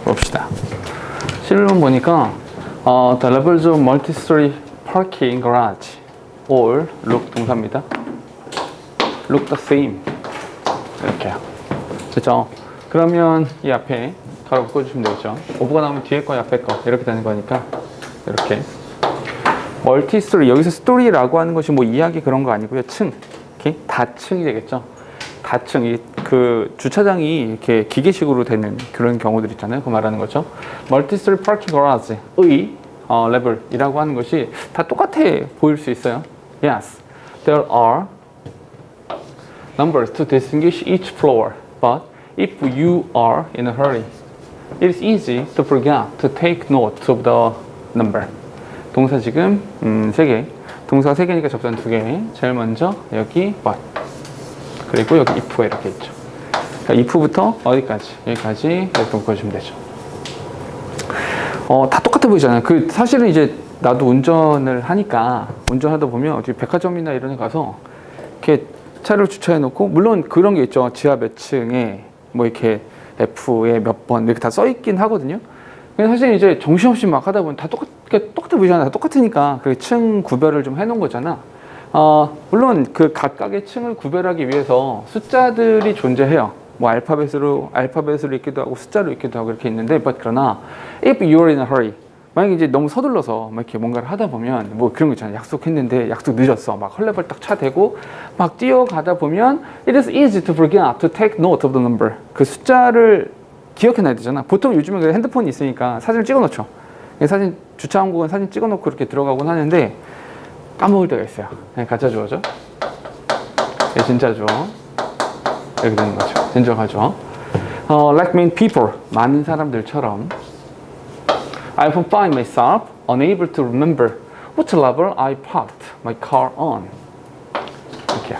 봅시다. 실론 보니까 the levels of multi-story parking garage all look 동사입니다. look the same 이렇게요. 그렇죠? 그러면 이 앞에 가로 묶어주시면 되겠죠. 오브가 나오면 뒤에 거 앞에 거 이렇게 되는 거니까 이렇게 멀티 스토리, 여기서 스토리라고 하는 것이 뭐 이야기 그런 거 아니고요. 층, 이렇게 다층이 되겠죠. 다층, 그 주차장이 이렇게 기계식으로 되는 그런 경우들 있잖아요. 그 말하는 거죠. 멀티 스토리 파킹 거라지의 레벨이라고 하는 것이 다 똑같아 보일 수 있어요. Yes, there are numbers to distinguish each floor, but if you are in a hurry, it is easy to forget to take note of the number. 동사 지금 3개, 동사가 3개니까 접선 2개. 제일 먼저 여기 but, 그리고 여기 if가 이렇게 있죠. 그러니까 if부터 어디까지? 여기까지 이렇게 묶어주면 되죠. 다 똑같아 보이잖아요. 사실은 이제 나도 운전을 하니까 운전하다 보면 어디 백화점이나 이런 데 가서 이렇게 차를 주차해 놓고, 물론 그런 게 있죠. 지하 몇 층에 뭐 이렇게 F에 몇 번 이렇게 다 써 있긴 하거든요. 근데 사실 이제 정신없이 막 하다 보면 다 똑같아 보이잖아. 다 똑같으니까 그 층 구별을 좀 해놓은 거잖아. 물론 그 각각의 층을 구별하기 위해서 숫자들이 존재해요. 뭐 알파벳으로 읽기도 하고 숫자로 읽기도 하고 이렇게 있는데, 그러나 if you're in a hurry, 만약에 이제 너무 서둘러서 막 이렇게 뭔가를 하다 보면 뭐 그런 거 있잖아요. 약속했는데 약속 늦었어. 막 헐레벌떡 차 대고 막 뛰어가다 보면 it is easy to forget to take note of the number. 그 숫자를 기억해놔야 되잖아. 보통 요즘에 핸드폰이 있으니까 사진을 찍어놓죠. 사진 주차 항공은 사진 찍어놓고 이렇게 들어가곤 하는데 까먹을 때가 있어요. 가짜 주어죠. 진짜 주어. 이렇게 되는 거죠. 진짜 가죠. Like many people, 많은 사람들처럼 I often find myself unable to remember what level I parked my car on. 이렇게요.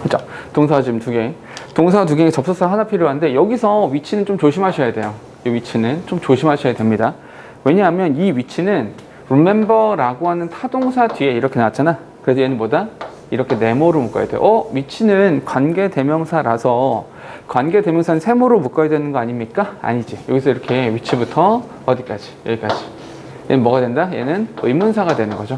그렇죠? 동사 지금 2개. 동사 2개에 접속사 하나 필요한데 여기서 위치는 좀 조심하셔야 돼요. 이 위치는 좀 조심하셔야 됩니다. 왜냐하면 이 위치는 remember라고 하는 타동사 뒤에 이렇게 나왔잖아. 그래서 얘는 뭐다? 이렇게 네모로 묶어야 돼요. 위치는 관계대명사라서 관계대명사는 세모로 묶어야 되는 거 아닙니까? 아니지. 여기서 이렇게 위치부터 어디까지? 여기까지. 얘는 뭐가 된다? 얘는 의문사가 되는 거죠.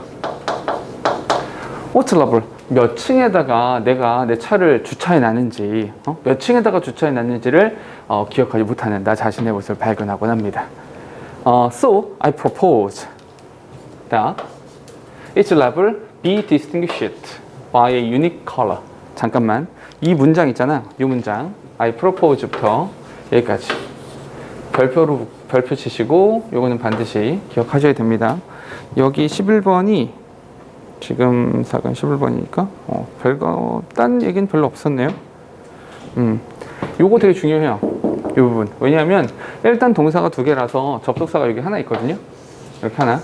What level? 몇 층에다가 내가 내 차를 주차해 놨는지, 몇 층에다가 주차해 놨는지를 기억하지 못하는 나 자신의 모습을 발견하곤 합니다. So I propose that each level be distinguished by a unique color. 잠깐만, 이 문장 있잖아. 이 문장 I propose부터 여기까지 별표 치시고 요거는 반드시 기억하셔야 됩니다. 여기 11번이 지금 사건 11번이니까 별거 딴 얘기는 별로 없었네요. 요거 되게 중요해요. 이 부분. 왜냐하면 일단 동사가 2개라서 접속사가 여기 하나 있거든요. 이렇게 하나.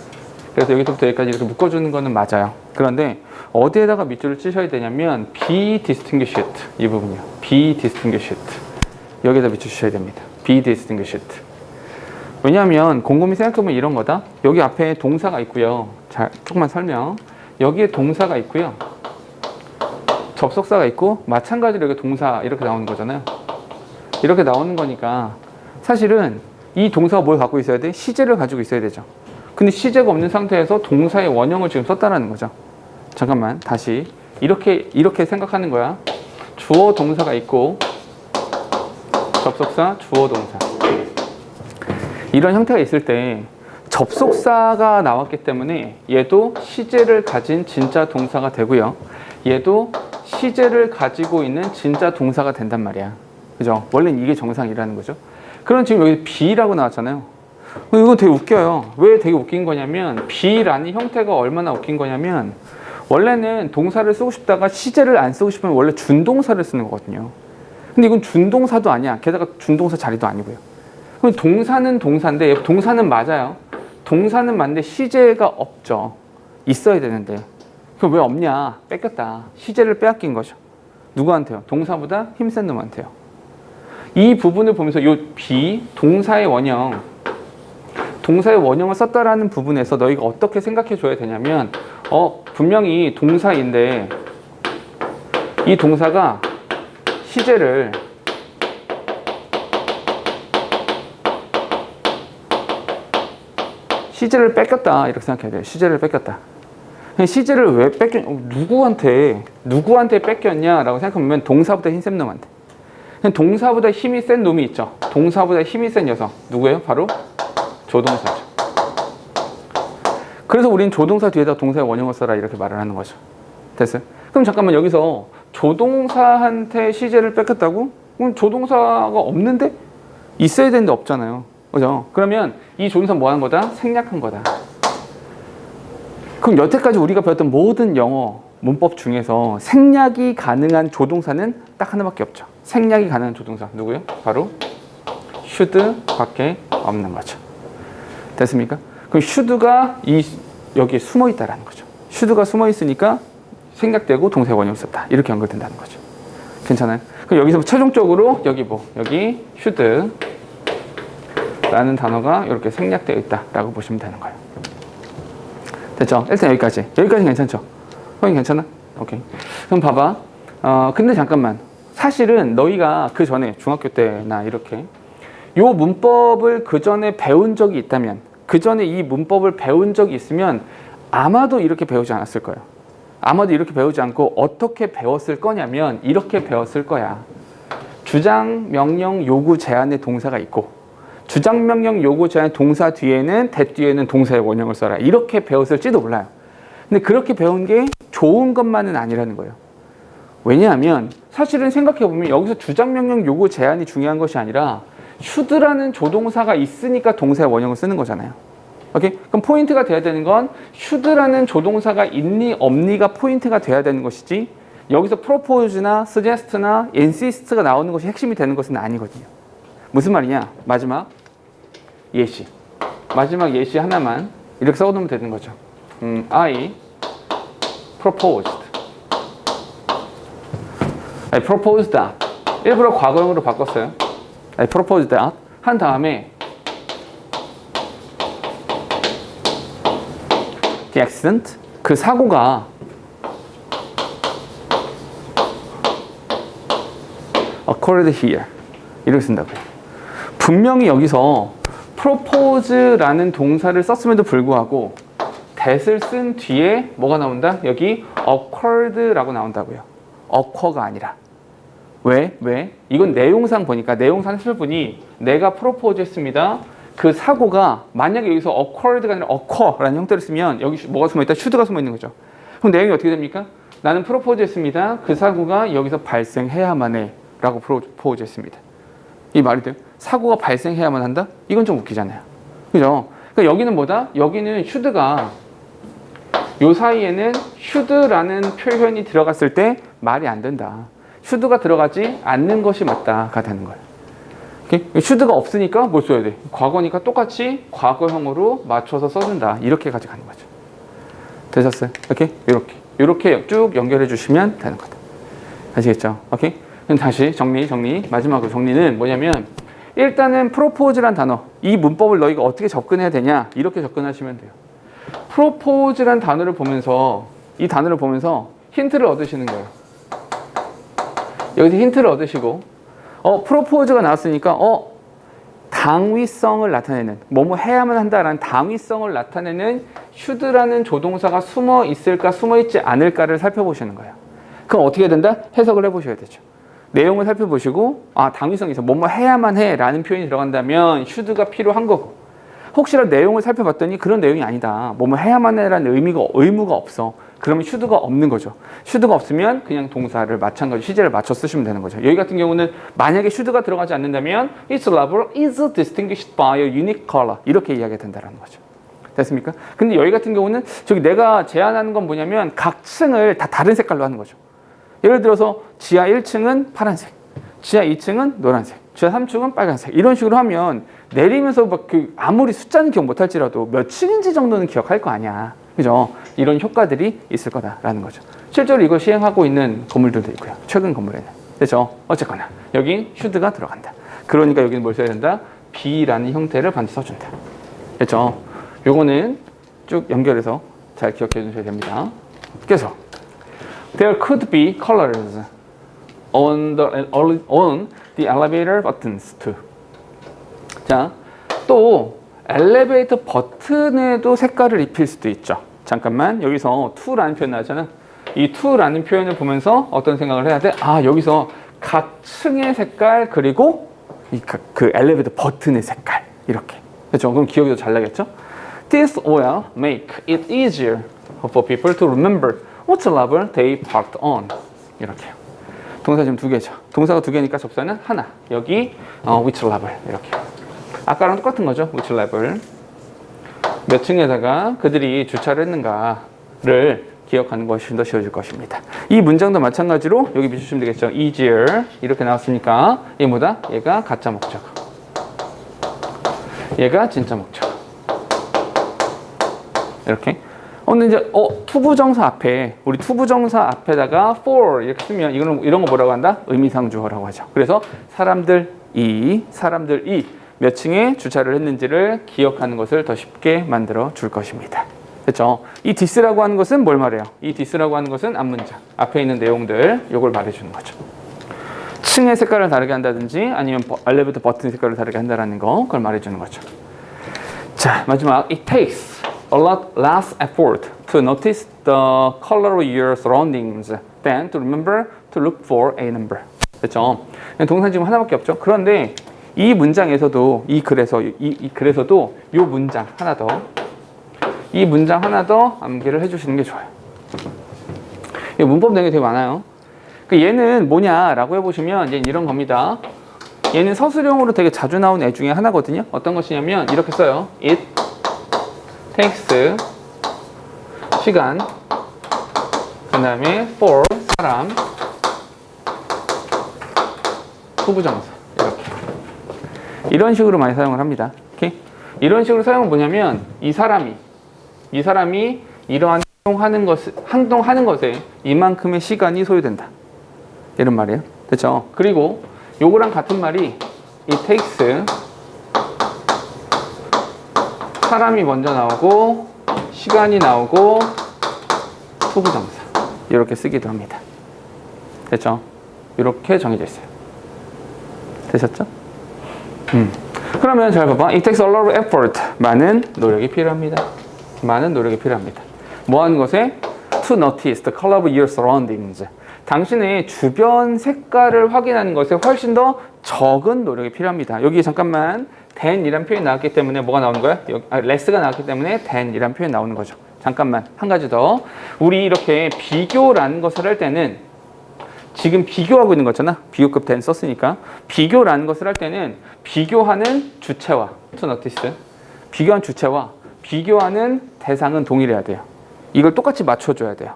그래서 여기서부터 여기까지 이렇게 묶어주는 거는 맞아요. 그런데 어디에다가 밑줄을 치셔야 되냐면 be distinguished, 이 부분이요. be distinguished. 여기에다 밑줄 치셔야 됩니다. be distinguished. 왜냐하면 곰곰이 생각해보면 이런 거다. 여기 앞에 동사가 있고요. 자, 조금만 설명. 여기에 동사가 있고요. 접속사가 있고 마찬가지로 여기 동사 이렇게 나오는 거잖아요. 이렇게 나오는 거니까 사실은 이 동사가 뭘 갖고 있어야 돼? 시제를 가지고 있어야 되죠. 근데 시제가 없는 상태에서 동사의 원형을 지금 썼다라는 거죠. 잠깐만, 다시 이렇게 생각하는 거야. 주어 동사가 있고 접속사 주어 동사, 이런 형태가 있을 때 접속사가 나왔기 때문에 얘도 시제를 가진 진짜 동사가 되고요. 얘도 시제를 가지고 있는 진짜 동사가 된단 말이야. 그죠? 원래는 이게 정상이라는 거죠. 그럼 지금 여기 be라고 나왔잖아요. 이거 되게 웃겨요. 왜 되게 웃긴 거냐면 be라는 형태가 얼마나 웃긴 거냐면 원래는 동사를 쓰고 싶다가 시제를 안 쓰고 싶으면 원래 준동사를 쓰는 거거든요. 근데 이건 준동사도 아니야. 게다가 준동사 자리도 아니고요. 그럼 동사는 동사인데 동사는 맞아요. 동사는 맞는데 시제가 없죠. 있어야 되는데. 그럼 왜 없냐? 뺏겼다. 시제를 빼앗긴 거죠. 누구한테요? 동사보다 힘센 놈한테요. 이 부분을 보면서 이 be, 동사의 원형을 썼다라는 부분에서 너희가 어떻게 생각해 줘야 되냐면 분명히 동사인데 이 동사가 시제를 CJ를 뺏겼다 이렇게 생각해야 돼요. CJ를 뺏겼다. CJ를 왜 뺏겼? 누구한테 뺏겼냐라고 생각하면 동사보다 힘센 놈한테. 동사보다 힘이 센 놈이 있죠. 동사보다 힘이 센 녀석 누구예요? 바로 조동사죠. 그래서 우린 조동사 뒤에다 동사의 원형을 써라 이렇게 말을 하는 거죠. 됐어요? 그럼 잠깐만 여기서 조동사한테 CJ를 뺏겼다고? 그럼 조동사가 없는데? 있어야 되는데 없잖아요. 그죠? 그러면 이 조동사 뭐 하는 거다? 생략한 거다. 그럼 여태까지 우리가 배웠던 모든 영어 문법 중에서 생략이 가능한 조동사는 딱 하나밖에 없죠. 생략이 가능한 조동사 누구요? 바로 should 밖에 없는 거죠. 됐습니까? 그럼 should가 여기에 숨어 있다라는 거죠. should가 숨어 있으니까 생략되고 동사의 원형을 썼다. 이렇게 연결된다는 거죠. 괜찮아요? 그럼 여기서 최종적으로 여기 should 라는 단어가 이렇게 생략되어 있다라고 보시면 되는 거예요. 됐죠? 일단 여기까지. 여기까지는 괜찮죠? 거긴 괜찮아? 오케이. 그럼 봐봐. 근데 잠깐만. 사실은 너희가 그 전에 중학교 때나 이렇게 요 문법을 그 전에 배운 적이 있다면, 그 전에 이 문법을 배운 적이 있으면 아마도 이렇게 배우지 않았을 거예요. 아마도 이렇게 배우지 않고 어떻게 배웠을 거냐면 이렇게 배웠을 거야. 주장, 명령, 요구, 제한의 동사가 있고 주장, 명령, 요구, 제한 동사 뒤에는 대 뒤에는 동사의 원형을 써라. 이렇게 배웠을지도 몰라요. 근데 그렇게 배운 게 좋은 것만은 아니라는 거예요. 왜냐하면 사실은 생각해보면 여기서 주장, 명령, 요구, 제한이 중요한 것이 아니라 should라는 조동사가 있으니까 동사의 원형을 쓰는 거잖아요. 오케이? 그럼 포인트가 돼야 되는 건 should라는 조동사가 있니 없니가 포인트가 돼야 되는 것이지 여기서 propose나 suggest나 insist가 나오는 것이 핵심이 되는 것은 아니거든요. 무슨 말이냐? 마지막 예시. 마지막 예시 하나만 이렇게 써놓으면 되는 거죠. I proposed. I proposed that. 일부러 과거형으로 바꿨어요. I proposed that. 한 다음에 the accident. 그 사고가 occurred here. 이렇게 쓴다고요. 분명히 여기서 propose라는 동사를 썼음에도 불구하고 that을 쓴 뒤에 뭐가 나온다? 여기 occurred라고 나온다고요. occur가 아니라. 왜? 이건 내용상 보니까 내용상 살펴보니 내가 프로포즈 했습니다. 그 사고가 만약에 여기서 occurred가 아니라 occur라는 형태를 쓰면 여기 뭐가 숨어있다? should가 숨어있는 거죠. 그럼 내용이 어떻게 됩니까? 나는 프로포즈 했습니다. 그 사고가 여기서 발생해야만 해 라고 프로포즈 했습니다. 이 말이 돼요? 사고가 발생해야만 한다? 이건 좀 웃기잖아요. 그죠? 그러니까 여기는 뭐다? 여기는 should가 요 사이에는 should라는 표현이 들어갔을 때 말이 안 된다. should가 들어가지 않는 것이 맞다가 되는 거예요. 오케이? should가 없으니까 뭘 써야 돼? 과거니까 똑같이 과거형으로 맞춰서 써준다. 이렇게 가져가는 거죠. 되셨어요? 오케이? 이렇게 쭉 연결해 주시면 되는 거다. 아시겠죠? 오케이? 그럼 다시 정리. 마지막으로 정리는 뭐냐면 일단은 propose란 단어, 이 문법을 너희가 어떻게 접근해야 되냐? 이렇게 접근하시면 돼요. propose란 단어를 보면서 이 단어를 보면서 힌트를 얻으시는 거예요. 여기서 힌트를 얻으시고 propose가 나왔으니까 당위성을 나타내는 뭐뭐 해야만 한다라는 당위성을 나타내는 should라는 조동사가 숨어 있을까 숨어 있지 않을까를 살펴보시는 거예요. 그럼 어떻게 해야 된다? 해석을 해보셔야 되죠. 내용을 살펴보시고 당위성이 있어 뭐뭐 해야만 해 라는 표현이 들어간다면 should가 필요한 거고 혹시라도 내용을 살펴봤더니 그런 내용이 아니다. 뭐뭐 해야만 해라는 의무가 없어. 그러면 should가 없는 거죠. should가 없으면 그냥 동사를 마찬가지로 시제를 맞춰 쓰시면 되는 거죠. 여기 같은 경우는 만약에 should가 들어가지 않는다면 its level is distinguished by a unique color 이렇게 이야기가 된다는 거죠. 됐습니까? 근데 여기 같은 경우는 저기 내가 제안하는 건 뭐냐면 각 층을 다 다른 색깔로 하는 거죠. 예를 들어서 지하 1층은 파란색, 지하 2층은 노란색, 지하 3층은 빨간색 이런 식으로 하면 내리면서 막 아무리 숫자는 기억 못할지라도 몇 층인지 정도는 기억할 거 아니야. 그죠? 이런 효과들이 있을 거다라는 거죠. 실제로 이걸 시행하고 있는 건물들도 있고요. 최근 건물에는. 그렇죠? 어쨌거나 여기 should가 들어간다. 그러니까 여기는 뭘 써야 된다? be라는 형태를 반드시 써준다. 그렇죠? 요거는 쭉 연결해서 잘 기억해 주셔야 됩니다. 그래서 There could be colors on the elevator buttons too. 자, 또 엘리베이터 버튼에도 색깔을 입힐 수도 있죠. 잠깐만, 여기서 to라는 표현 나왔잖아. 이 to라는 표현을 보면서 어떤 생각을 해야 돼? 아, 여기서 각 층의 색깔, 그리고 그 엘리베이터 버튼의 색깔, 이렇게. 그렇죠? 그럼 기억이 더 잘 나겠죠? This will make it easier for people to remember what level they parked on. 이렇게요. 동사 지금 두 개죠. 동사가 두 개니까 접사는 하나. 여기 which level 이렇게. 아까랑 똑같은 거죠. which level. 몇 층에다가 그들이 주차를 했는가를 기억하는 것이 더 쉬워질 것입니다. 이 문장도 마찬가지로 여기 비추시면 되겠죠. easier 이렇게 나왔으니까 얘 뭐다? 얘가 가짜 목적. 얘가 진짜 목적. 이렇게. 근데 이제 투부정사 앞에 우리 투부정사 앞에다가 for 이렇게 쓰면 이런 거 뭐라고 한다? 의미상주어라고 하죠. 그래서 사람들이 몇 층에 주차를 했는지를 기억하는 것을 더 쉽게 만들어 줄 것입니다. 그렇죠? 이 this라고 하는 것은 뭘 말해요? 이 this라고 하는 것은 앞문장 앞에 있는 내용들 요걸 말해주는 거죠. 층의 색깔을 다르게 한다든지 아니면 엘리베이터 버튼 색깔을 다르게 한다라는 거 그걸 말해주는 거죠. 자, 마지막 it takes a lot less effort to notice the color of your surroundings than to remember to look for a number. 그렇죠? 동사 지금 하나밖에 없죠. 그런데 이 문장에서도 이 글에서도 요 문장 하나 더 이 문장 하나 더 암기를 해주시는 게 좋아요. 문법 내용이 되게 많아요. 얘는 뭐냐라고 해보시면 얘는 이런 겁니다. 얘는 서술형으로 되게 자주 나온 애 중에 하나거든요. 어떤 것이냐면 이렇게 써요. It takes 시간, 그 다음에 for 사람, 투부정사 이렇게 이런 식으로 많이 사용을 합니다. 오케이? 이런 식으로 사용은 뭐냐면 이 사람이 이러한 행동하는 것에 이만큼의 시간이 소요된다. 이런 말이에요. 됐죠? 그리고 요거랑 같은 말이 it takes 사람이 먼저 나오고 시간이 나오고 투부정사 이렇게 쓰기도 합니다. 됐죠? 이렇게 정해져 있어요. 되셨죠? 그러면 잘 봐봐. It takes a lot of effort. 많은 노력이 필요합니다. 많은 노력이 필요합니다. 뭐 하는 것에? To notice the color of your surroundings. 당신의 주변 색깔을 확인하는 것에 훨씬 더 적은 노력이 필요합니다. 여기 잠깐만 than이란 표현이 나왔기 때문에 뭐가 나오는 거야? less가 나왔기 때문에 than이란 표현이 나오는 거죠. 잠깐만 한 가지 더. 우리 이렇게 비교라는 것을 할 때는 지금 비교하고 있는 거잖아. 비교급 than 썼으니까. 비교라는 것을 할 때는 비교하는 주체와 to notice 비교한 주체와 비교하는 대상은 동일해야 돼요. 이걸 똑같이 맞춰줘야 돼요.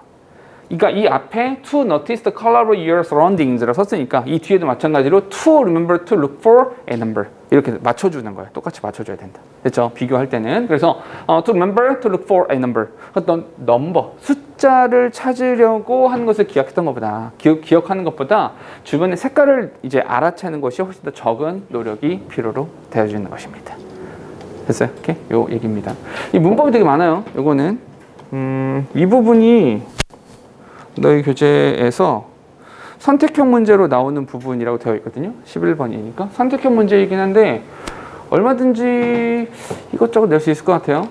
그러니까 이 앞에 to notice the color of your surroundings라고 썼으니까 이 뒤에도 마찬가지로 to remember to look for a number 이렇게 맞춰주는 거예요. 똑같이 맞춰줘야 된다. 됐죠? 비교할 때는. 그래서 to remember to look for a number 어떤 넘버, 숫자를 찾으려고 하는 것을 기억했던 것보다 기억하는 것보다 주변의 색깔을 이제 알아채는 것이 훨씬 더 적은 노력이 필요로 되어지는 것입니다. 됐어요? 이렇게 요 얘기입니다. 이 문법이 되게 많아요. 요거는 이 부분이 너희 교재에서 선택형 문제로 나오는 부분이라고 되어 있거든요. 11번이니까 선택형 문제이긴 한데 얼마든지 이것저것 낼 수 있을 것 같아요.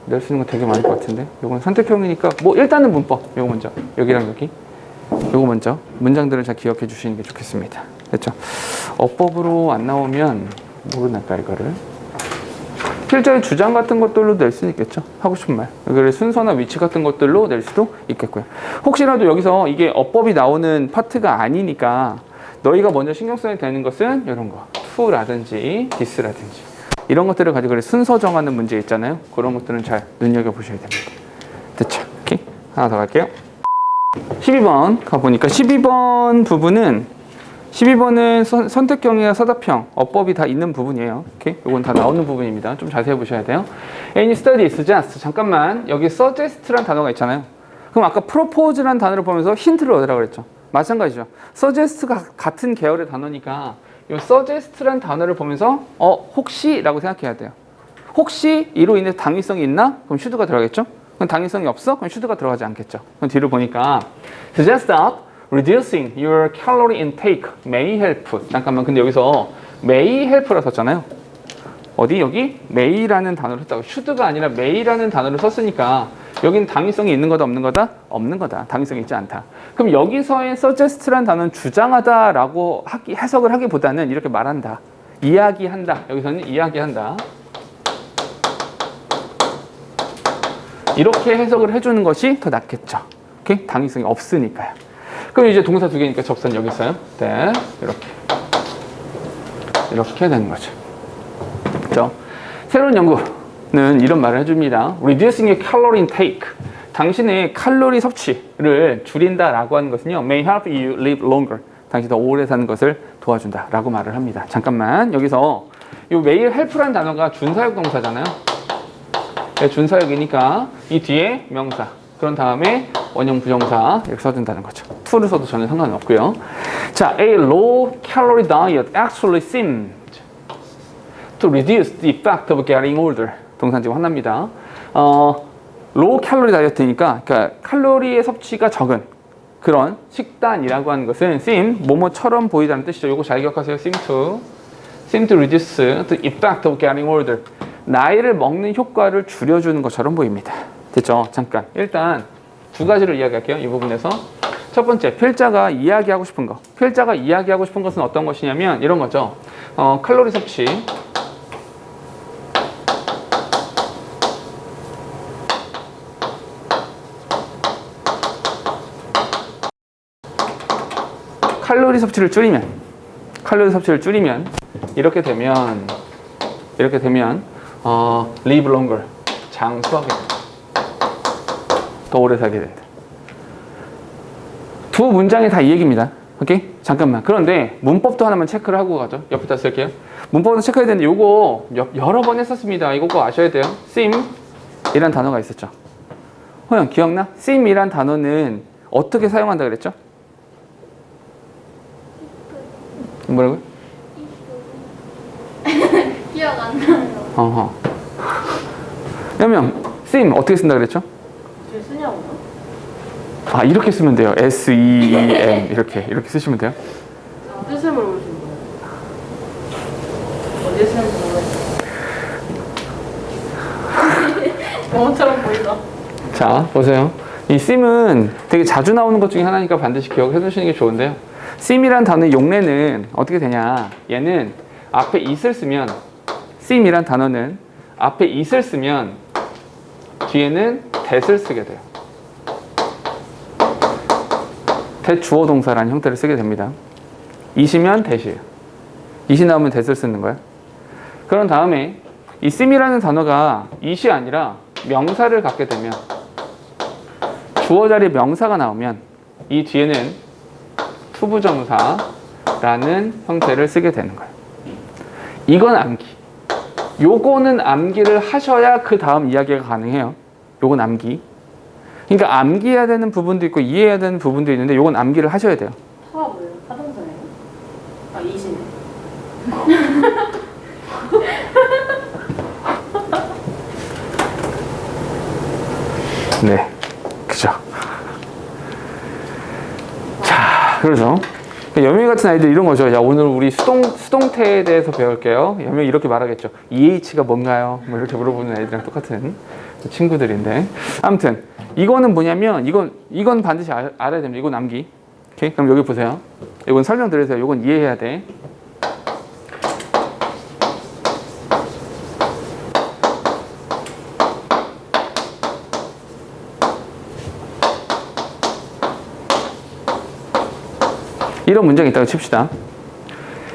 낼 수 있는 거 되게 많을 것 같은데 요건 선택형이니까 뭐 일단은 문법 요거 먼저 여기랑 여기 요거 먼저 문장들을 잘 기억해 주시는 게 좋겠습니다. 그렇죠? 어법으로 안 나오면 모르니까 이거를 필자의 주장 같은 것들로 낼 수 있겠죠. 하고 싶은 말. 그래서 순서나 위치 같은 것들로 낼 수도 있겠고요. 혹시라도 여기서 이게 어법이 나오는 파트가 아니니까 너희가 먼저 신경 써야 되는 것은 이런 거. to라든지 this라든지 이런 것들을 가지고 순서 정하는 문제 있잖아요. 그런 것들은 잘 눈여겨보셔야 됩니다. 됐죠? 오케이. 하나 더 갈게요. 12번 가보니까 12번은 선택형이나 서답형, 어법이 다 있는 부분이에요. 오케이? 이건 다 나오는 부분입니다. 좀 자세히 보셔야 돼요. Any study suggests. 잠깐만. 여기 suggest란 단어가 있잖아요. 그럼 아까 propose란 단어를 보면서 힌트를 얻으라고 그랬죠. 마찬가지죠. suggest가 같은 계열의 단어니까 이 suggest란 단어를 보면서 혹시라고 생각해야 돼요. 혹시 이로 인해 당위성이 있나? 그럼 should가 들어가겠죠? 그럼 당위성이 없어? 그럼 should가 들어가지 않겠죠. 그럼 뒤를 보니까 suggest that reducing your calorie intake may help. 잠깐만, 근데 여기서 may help라고 썼잖아요. 어디 여기 may라는 단어를 썼다고. should가 아니라 may라는 단어를 썼으니까 여긴 당위성이 있는 거다 없는 거다? 없는 거다. 당위성이 있지 않다. 그럼 여기서의 suggest라는 단어는 주장하다라고 해석을 하기보다는 이렇게 말한다. 이야기한다. 여기서는 이야기한다. 이렇게 해석을 해주는 것이 더 낫겠죠. 오케이? 당위성이 없으니까요. 그럼 이제 동사 두 개니까 접선 여기 있어요. 네, 이렇게 되는 거죠. 그렇죠? 새로운 연구는 이런 말을 해줍니다. Reducing your calorie intake. 당신의 칼로리 섭취를 줄인다라고 하는 것은요, may help you live longer. 당신이 더 오래 사는 것을 도와준다라고 말을 합니다. 잠깐만, 여기서 이 may help라는 단어가 준사역 동사잖아요. 네, 준사역이니까 이 뒤에 명사, 그런 다음에 원형 부정사 이렇게 써준다는 거죠. to를 써도 전혀 상관은 없고요. 자, a low calorie diet actually seemed to reduce the effect of getting older. 동사 지금 하나입니다. low calorie diet니까 그러니까 칼로리의 섭취가 적은 그런 식단이라고 하는 것은 seem 뭐뭐처럼 보이다는 뜻이죠. 이거 잘 기억하세요. seem to reduce the effect of getting older. 나이를 먹는 효과를 줄여주는 것처럼 보입니다. 됐죠? 잠깐. 일단 두 가지를 이야기할게요. 이 부분에서. 첫 번째, 필자가 이야기하고 싶은 거. 필자가 이야기하고 싶은 것은 어떤 것이냐면 이런 거죠. 칼로리 섭취. 칼로리 섭취를 줄이면 이렇게 되면 live longer, 장수하게 된다. 더 오래 살게 된다. 두 문장이 다 이 얘기입니다. 오케이? 잠깐만. 그런데 문법도 하나만 체크를 하고 가죠. 옆에다 쓸게요. 문법도 체크해야 되는데 요거 여러 번 했었습니다. 이거 꼭 아셔야 돼요. seem 이란 단어가 있었죠. 호영 기억나? seem 이란 단어는 어떻게 사용한다 그랬죠? 뭐라고요? 기억 안 나요. 어허. 그러면 seem 어떻게 쓴다 그랬죠? 제 쓰냐고요? 아, 이렇게 쓰면 돼요. S-E-E-M 이렇게 쓰시면 돼요. 뜻을 모르시는 거예요? 어디에 쓰는지 모르겠어요. 영어처럼 보이다. 자, 보세요. 이 seem은 되게 자주 나오는 것 중에 하나니까 반드시 기억해 두시는 게 좋은데요. seem이란 단어의 용례는 어떻게 되냐. 얘는 앞에 is를 쓰면 seem이란 단어는 앞에 is를 쓰면 뒤에는 that을 쓰게 돼요. that 주어 동사라는 형태를 쓰게 됩니다. is이면 that이에요. is이 나오면 that을 쓰는 거예요. 그런 다음에 이 seem이라는 단어가 is이 아니라 명사를 갖게 되면 주어 자리에 명사가 나오면 이 뒤에는 투부정사라는 형태를 쓰게 되는 거예요. 이건 암기. 요거는 암기를 하셔야 그 다음 이야기가 가능해요. 요건 암기. 그러니까 암기해야 되는 부분도 있고 이해해야 되는 부분도 있는데 요건 암기를 하셔야 돼요. 타가 뭐예요? 타동사예요? 아, 이시네. 네. 그죠. 자, 그래서 여명이 같은 아이들 이런 거죠. 야, 오늘 우리 수동태에 대해서 배울게요. 여명이 이렇게 말하겠죠. EH가 뭔가요? 뭐 이렇게 물어보는 애들이랑 똑같은 친구들인데. 아무튼 이거는 뭐냐면 이건 반드시 알아야 됩니다. 이건 암기. 오케이? 그럼 여기 보세요. 이건 설명드려서요. 이건 이해해야 돼. 이런 문장이 있다고 칩시다.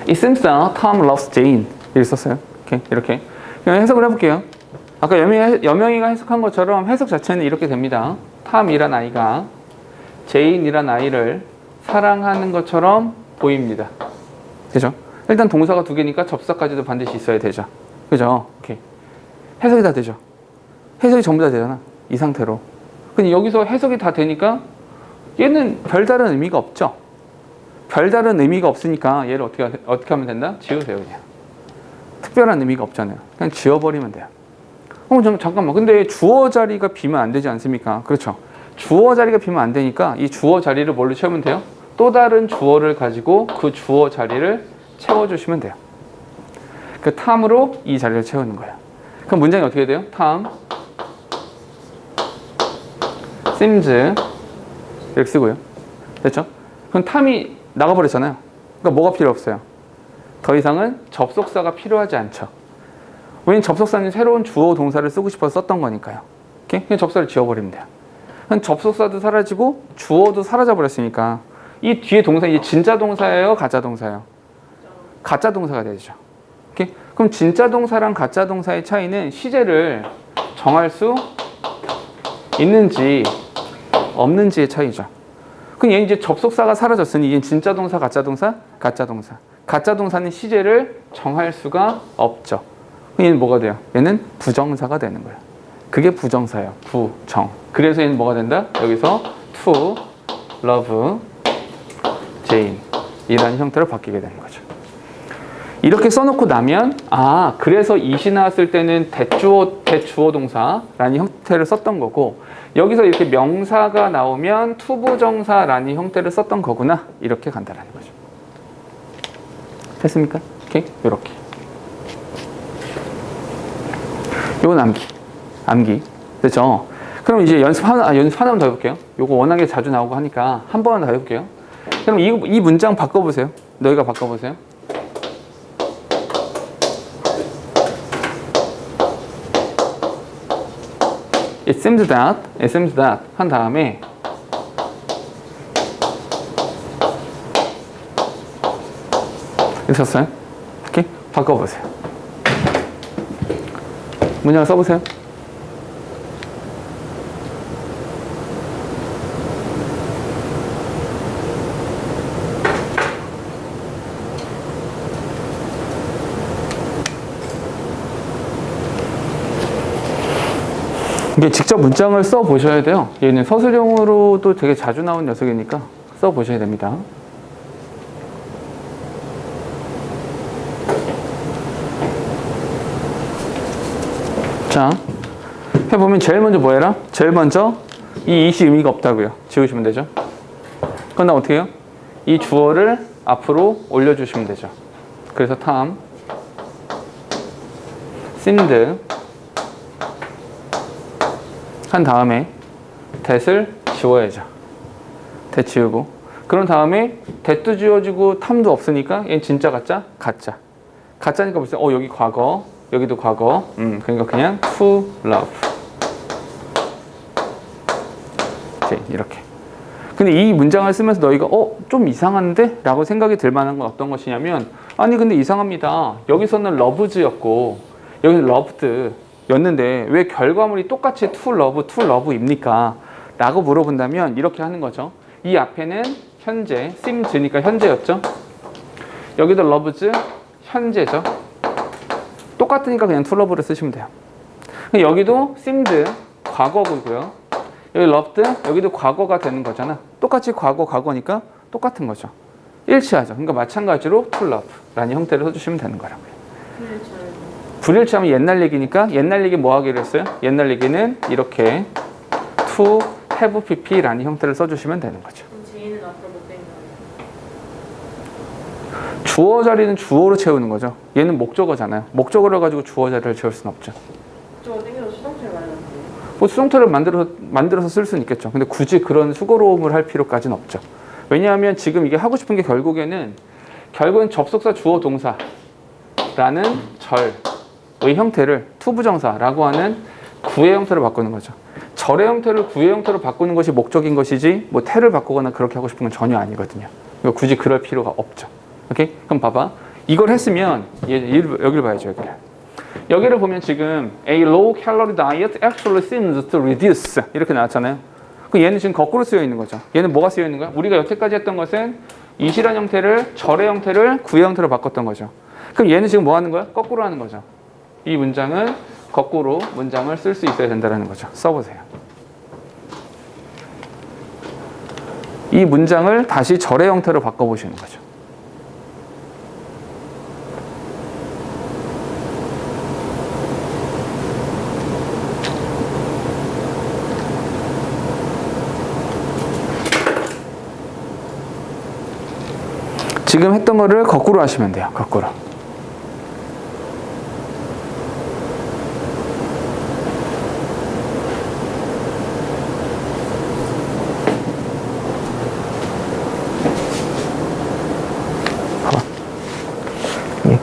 It seems that Tom loves Jane. 이렇게 썼어요. 이렇게. 그냥 해석을 해볼게요. 아까 여명이가 해석한 것처럼 해석 자체는 이렇게 됩니다. 탐이란 아이가 제인이란 아이를 사랑하는 것처럼 보입니다. 그죠? 일단 동사가 두 개니까 접사까지도 반드시 있어야 되죠. 그죠? 오케이. 해석이 다 되죠. 해석이 전부 다 되잖아. 이 상태로. 근데 여기서 해석이 다 되니까 얘는 별다른 의미가 없죠. 별다른 의미가 없으니까 얘를 어떻게 하면 된다? 지우세요, 그냥. 특별한 의미가 없잖아요. 그냥 지워버리면 돼요. 잠깐만. 근데 주어 자리가 비면 안 되지 않습니까? 그렇죠. 주어 자리가 비면 안 되니까 이 주어 자리를 뭘로 채우면 돼요? 또 다른 주어를 가지고 그 주어 자리를 채워주시면 돼요. 그 탐으로 이 자리를 채우는 거예요. 그럼 문장이 어떻게 돼요? 탐 seems 이렇게 쓰고요. 됐죠? 그럼 탐이 나가버렸잖아요. 그러니까 뭐가 필요 없어요? 더 이상은 접속사가 필요하지 않죠. 왜냐면 접속사는 새로운 주어 동사를 쓰고 싶어서 썼던 거니까요. 오케이? 그냥 접속사를 지워버리면 돼요. 그럼 접속사도 사라지고 주어도 사라져 버렸으니까 이 뒤에 동사 이제 진짜 동사예요, 가짜 동사예요? 가짜 동사가 되죠. 오케이? 그럼 진짜 동사랑 가짜 동사의 차이는 시제를 정할 수 있는지 없는지의 차이죠. 그럼 얘는 이제 접속사가 사라졌으니 얘는 진짜 동사, 가짜 동사, 가짜 동사. 가짜 동사는 시제를 정할 수가 없죠. 그럼 얘는 뭐가 돼요? 얘는 부정사가 되는 거예요. 그게 부정사예요. 부정. 그래서 얘는 뭐가 된다? 여기서 to love Jane 이라는 형태로 바뀌게 되는 거죠. 이렇게 써놓고 나면 그래서 it이 나왔을 때는 대주어 동사라는 형태를 썼던 거고 여기서 이렇게 명사가 나오면 투부정사라는 형태를 썼던 거구나 이렇게 간다라는 거죠. 됐습니까? 오케이? 이렇게 요건 암기 됐죠? 그럼 이제 연습 하나만 더 해볼게요. 요거 워낙에 자주 나오고 하니까 한 번만 더 해볼게요. 그럼 이 문장 바꿔보세요. 너희가 바꿔보세요. It seems that 한 다음에 있었어요? 이렇게 바꿔보세요. 문장을 써보세요. 이게 직접 문장을 써 보셔야 돼요. 얘는 서술형으로도 되게 자주 나온 녀석이니까 써 보셔야 됩니다. 자, 해보면 제일 먼저 뭐 해라? 제일 먼저 이 it이 의미가 없다고요. 지우시면 되죠. 그럼 나 어떻게 해요? 이 주어를 앞으로 올려주시면 되죠. 그래서 탐 seemed 한 다음에 that을 지워야죠. that 지우고 그런 다음에 that도 지워지고 탐도 없으니까 얘는 진짜 가짜? 가짜. 가짜니까 벌써 여기 과거 여기도 과거 그러니까 그냥 to love 이렇게. 근데 이 문장을 쓰면서 너희가 좀 이상한데? 라고 생각이 들 만한 건 어떤 것이냐면 아니 근데 이상합니다. 여기서는 loves였고 여기는 loved 였는데 왜 결과물이 똑같이 to love입니까? 라고 물어본다면 이렇게 하는 거죠. 이 앞에는 현재, seems니까 현재였죠. 여기도 loves, 현재죠. 똑같으니까 그냥 to love를 쓰시면 돼요. 여기도 seemed, 과거고요. 여기 loved, 여기도 과거가 되는 거잖아. 똑같이 과거니까 똑같은 거죠. 일치하죠. 그러니까 마찬가지로 to love라는 형태를 써주시면 되는 거라고요. 불일치하면 옛날 얘기니까 옛날 얘기 뭐 하기로 했어요? 옛날 얘기는 이렇게 to have pp라는 형태를 써주시면 되는 거죠. 그럼 제이는 앞으로 못 되는 거예요? 주어 자리는 주어로 채우는 거죠. 얘는 목적어잖아요. 목적어를 가지고 주어 자리를 채울 수는 없죠. 저거 땡겨서 수동태를 말하는데 뭐 수동태를 만들어서 쓸 수는 있겠죠. 근데 굳이 그런 수고로움을 할 필요까지는 없죠. 왜냐하면 지금 이게 하고 싶은 게 결국엔 접속사 주어 동사라는 절의 형태를 투부정사라고 하는 구의 형태로 바꾸는 거죠. 절의 형태를 구의 형태로 바꾸는 것이 목적인 것이지 뭐 태를 바꾸거나 그렇게 하고 싶은 건 전혀 아니거든요. 그러니까 굳이 그럴 필요가 없죠. 오케이? 그럼 봐봐. 이걸 했으면 여기를 봐야죠. 여기를 보면 지금 A low calorie diet actually seems to reduce 이렇게 나왔잖아요. 그럼 얘는 지금 거꾸로 쓰여 있는 거죠. 얘는 뭐가 쓰여 있는 거야? 우리가 여태까지 했던 것은 이시란 형태를 절의 형태를 구의 형태로 바꿨던 거죠. 그럼 얘는 지금 뭐 하는 거야? 거꾸로 하는 거죠. 이 문장은 거꾸로 문장을 쓸 수 있어야 된다는 거죠. 써보세요. 이 문장을 다시 절의 형태로 바꿔보시는 거죠. 지금 했던 거를 거꾸로 하시면 돼요. 거꾸로.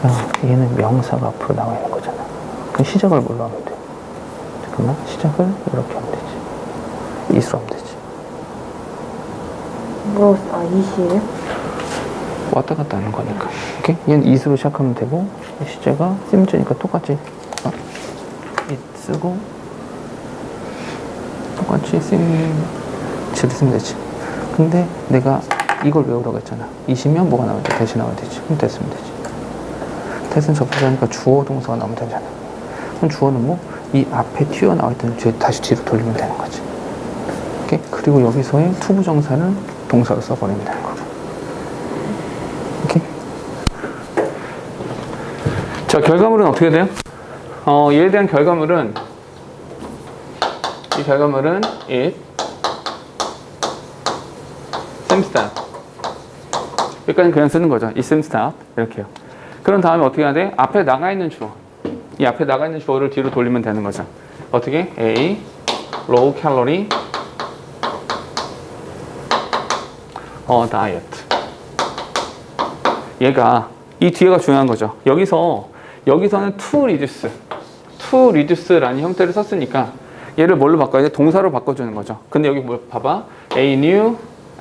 얘가 얘는 명사가 앞으로 나와 있는 거잖아. 그럼 시작을 뭘로 하면 돼? 잠깐만, 시작을 이렇게 하면 되지. 이수로 하면 되지. 뭐, 아, 이시예요? 왔다 갔다 하는 거니까. 오케이? 얘는 이수로 시작하면 되고, 시제가 심즈니까 똑같이 이 쓰고 똑같이 심즈를 쓰면 되지. 근데 내가 이걸 외우라고 했잖아. 이시면 뭐가 나와야 돼? 대신 나와야 되지. 그럼 됐으면 되지. 대신 접속하니까 주어 동사가 나오면 되잖아. 그럼 주어는 뭐? 이 앞에 튀어나와 있던 뒤에 다시 뒤로 돌리면 되는 거지. 오케이? 그리고 여기서의 투부정사는 동사로 써버리면 되는 거고. 오케이? 자, 결과물은 어떻게 돼요? 얘에 대한 결과물은 이 결과물은 it seems that 여기까지 그냥 쓰는 거죠. it seems that 이렇게요. 그런 다음에 어떻게 해야 돼? 앞에 나가 있는 주어 이 앞에 나가 있는 주어를 뒤로 돌리면 되는 거죠. 어떻게? A low calorie diet 얘가 이 뒤에가 중요한 거죠. 여기서는 to reduce라는 형태를 썼으니까 얘를 뭘로 바꿔야 돼? 동사로 바꿔주는 거죠. 근데 여기 뭐 봐봐. A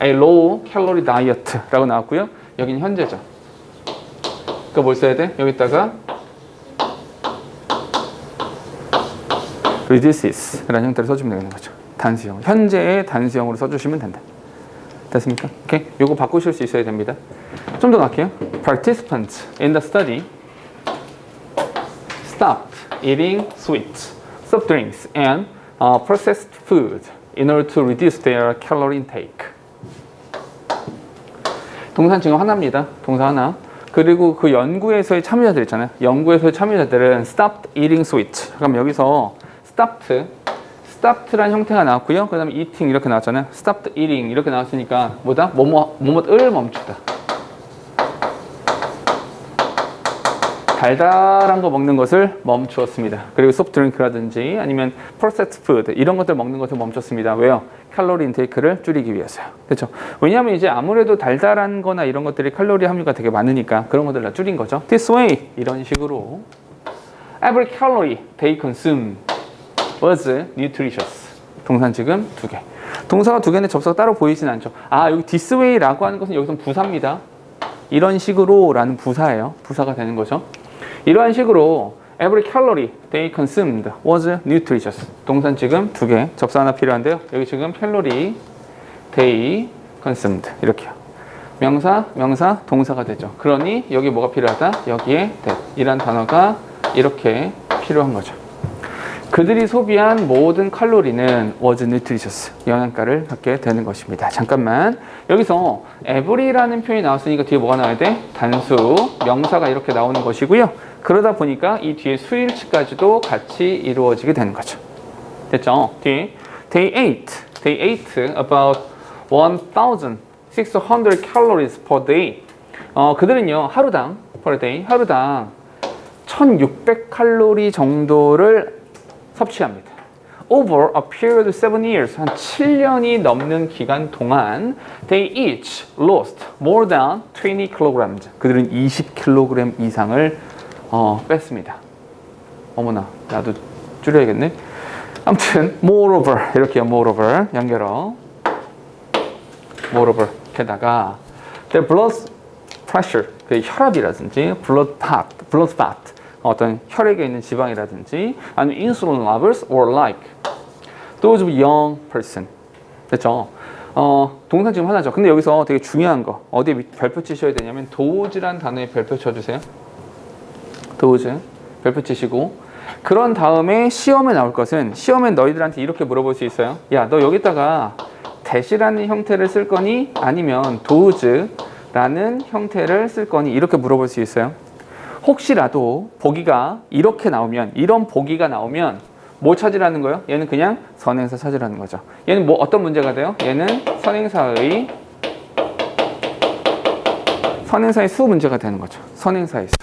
low calorie diet라고 나왔고요. 여기는 현재죠. 그러니까 뭘 써야 돼? 여기다가 reduces라는 형태를 써주면 되는 거죠. 단수형. 현재의 단수형으로 써주시면 된다. 됐습니까? 오케이. 요거 바꾸실 수 있어야 됩니다. 좀 더 갈게요. Participants in the study stopped eating sweets, soft drinks, and processed food in order to reduce their calorie intake. 동사는 지금 하나입니다. 동사 하나. 그리고 그 연구에서의 참여자들 있잖아요. 연구에서의 참여자들은 stopped eating sweets. 그럼 여기서 stopped란 형태가 나왔고요. 그 다음에 eating 이렇게 나왔잖아요. stopped eating 이렇게 나왔으니까 뭐다? 뭐뭐을 멈추다. 달달한 거 먹는 것을 멈추었습니다. 그리고 소프트 드링크라든지 아니면 프로세스 푸드 이런 것들 먹는 것을 멈췄습니다. 왜요? 칼로리 인테이크를 줄이기 위해서요. 그렇죠? 왜냐하면 이제 아무래도 달달한 거나 이런 것들이 칼로리 함유가 되게 많으니까 그런 것들 다 줄인 거죠. This way 이런 식으로 every calorie they consumed was nutritious. 동사는 지금 2개. 동사가 2개인데 접사가 따로 보이진 않죠. 아, 여기 this way라고 하는 것은 여기서 부사입니다. 이런 식으로 라는 부사예요. 부사가 되는 거죠. 이러한 식으로 every calorie they consumed was nutritious. 동사는 지금 2개. 접사 하나 필요한데요. 여기 지금 calorie they consumed 이렇게요. 명사, 동사가 되죠. 그러니 여기 뭐가 필요하다? 여기에 that 이란 단어가 이렇게 필요한 거죠. 그들이 소비한 모든 칼로리는 was nutritious. 영양가를 갖게 되는 것입니다. 잠깐만. 여기서 every라는 표현이 나왔으니까 뒤에 뭐가 나와야 돼? 단수, 명사가 이렇게 나오는 것이고요. 그러다 보니까 이 뒤에 수일치까지도 같이 이루어지게 되는 거죠. 됐죠? 뒤에 they ate about 1,600 calories per day. 그들은요, 하루당 per day, 하루당 1,600칼로리 정도를 섭취합니다. Over a period of 7 years, 한 7년이 넘는 기간 동안 they each lost more than 20 kilograms. 그들은 20kg 이상을 뺐습니다. 어머나, 나도 줄여야겠네. 아무튼 moreover 이렇게요. moreover 연결어 moreover 게다가 their blood pressure, 그 혈압이라든지 blood fat 어떤 혈액에 있는 지방이라든지 아니면 insulin levels or like those of young person. 됐죠? 동사 지금 하나죠. 근데 여기서 되게 중요한 거 어디에 별표 치셔야 되냐면 dose란 단어에 별표 쳐주세요. dose 별표 치시고 그런 다음에 시험에 나올 것은 시험에 너희들한테 이렇게 물어볼 수 있어요. 야, 너 여기다가 that이라는 형태를 쓸 거니 아니면 dose라는 형태를 쓸 거니 이렇게 물어볼 수 있어요. 혹시라도 보기가 이렇게 나오면 이런 보기가 나오면 뭐 찾으라는 거예요? 얘는 그냥 선행사 찾으라는 거죠. 얘는 뭐 어떤 문제가 돼요? 얘는 선행사의 수 문제가 되는 거죠. 선행사의 수.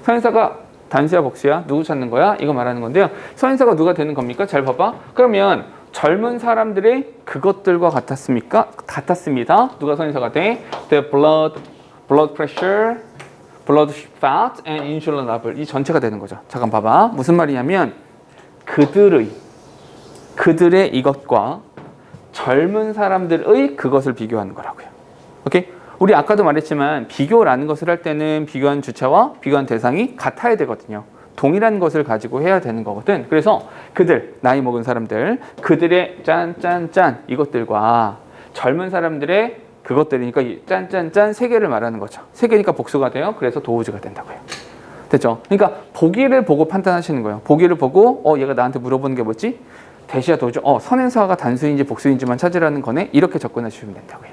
선행사가 단수야 복수야? 누구 찾는 거야? 이거 말하는 건데요. 선행사가 누가 되는 겁니까? 잘 봐봐. 그러면 젊은 사람들의 그것들과 같았습니까? 같았습니다. 누가 선행사가 돼? The blood pressure blood fat and insulin level 이 전체가 되는 거죠. 잠깐 봐봐. 무슨 말이냐면 그들의 이것과 젊은 사람들의 그것을 비교하는 거라고요. 오케이? 우리 아까도 말했지만 비교라는 것을 할 때는 비교한 주체와 비교한 대상이 같아야 되거든요. 동일한 것을 가지고 해야 되는 거거든. 그래서 그들, 나이 먹은 사람들, 그들의 짠짠짠 이것들과 젊은 사람들의 그것들이니까 이 짠짠짠 세 개를 말하는 거죠. 세 개니까 복수가 돼요. 그래서 도우즈가 된다고요. 됐죠? 그러니까 보기를 보고 판단하시는 거예요. 보기를 보고 얘가 나한테 물어보는 게 뭐지? 대시야 도우즈. 선행사가 단수인지 복수인지만 찾으라는 거네. 이렇게 접근하시면 된다고요.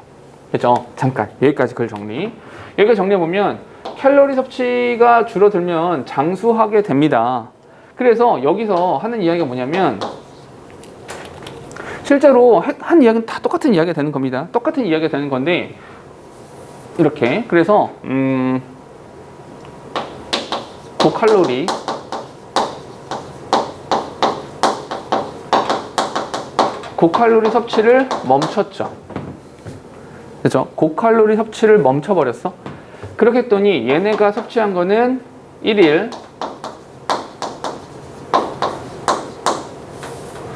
그죠? 잠깐 여기까지 글 정리. 여기까지 정리해보면 칼로리 섭취가 줄어들면 장수하게 됩니다. 그래서 여기서 하는 이야기가 뭐냐면 실제로 한 이야기는 다 똑같은 이야기가 되는 겁니다. 똑같은 이야기가 되는 건데 이렇게 그래서 고칼로리 섭취를 멈췄죠. 그죠? 고칼로리 섭취를 멈춰버렸어. 그렇게 했더니 얘네가 섭취한 거는 1일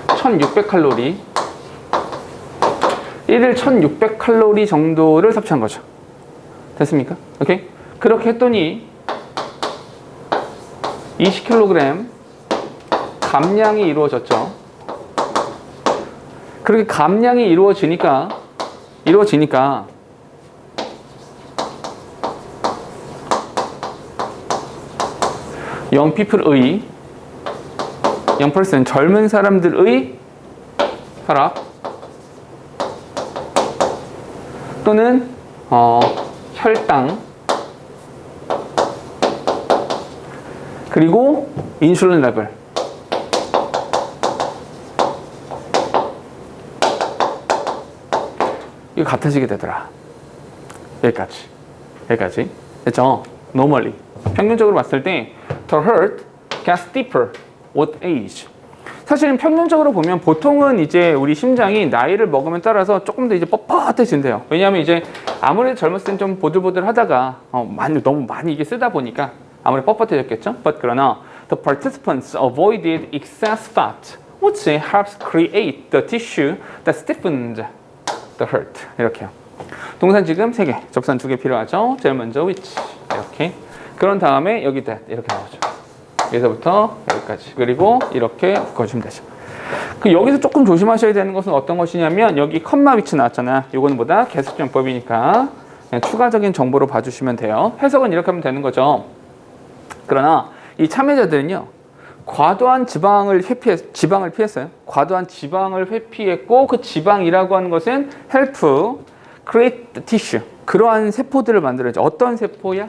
1600칼로리 1일 1600칼로리 정도를 섭취한 거죠. 됐습니까? 오케이? 그렇게 했더니 20kg 감량이 이루어졌죠. 그렇게 감량이 이루어지니까 young people의 0% 젊은 사람들의 혈압 또는 혈당 그리고 인슐린 레벨 이거 같아지게 되더라. 여기까지 됐죠? Normally 평균적으로 봤을 때 the heart gets deeper with age. 사실은 평균적으로 보면 보통은 이제 우리 심장이 나이를 먹으면 따라서 조금 더 이제 뻣뻣해진대요. 왜냐하면 이제 아무래도 젊었을 땐 좀 보들보들하다가 너무 많이 이게 쓰다 보니까 아무래도 뻣뻣해졌겠죠. But 그러나 the participants avoided excess fat, which helps create the tissue that stiffened the heart. 이렇게요. 동산 지금 3개, 접산 2개 필요하죠. 제일 먼저 which 이렇게. 그런 다음에 여기 that 이렇게 나오죠. 여기서부터 여기까지. 그리고 이렇게 묶어주면 되죠. 여기서 조금 조심하셔야 되는 것은 어떤 것이냐면 여기 컴마 위치 나왔잖아. 이거는 뭐다? 계속점법이니까 추가적인 정보로 봐주시면 돼요. 해석은 이렇게 하면 되는 거죠. 그러나 이 참여자들은요. 과도한 지방을 피했어요. 과도한 지방을 회피했고 그 지방이라고 하는 것은 help create the tissue. 그러한 세포들을 만들어야죠. 어떤 세포야?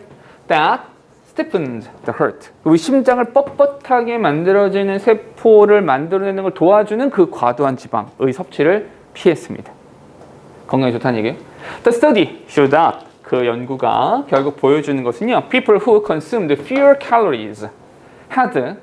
That stiffens the heart. 우리 심장을 뻣뻣하게 만들어지는 세포를 만들어내는 걸 도와주는 그 과도한 지방의 섭취를 피했습니다. 건강에 좋다는 얘기예요. The study showed that 그 연구가 결국 보여주는 것은요. People who consumed fewer calories had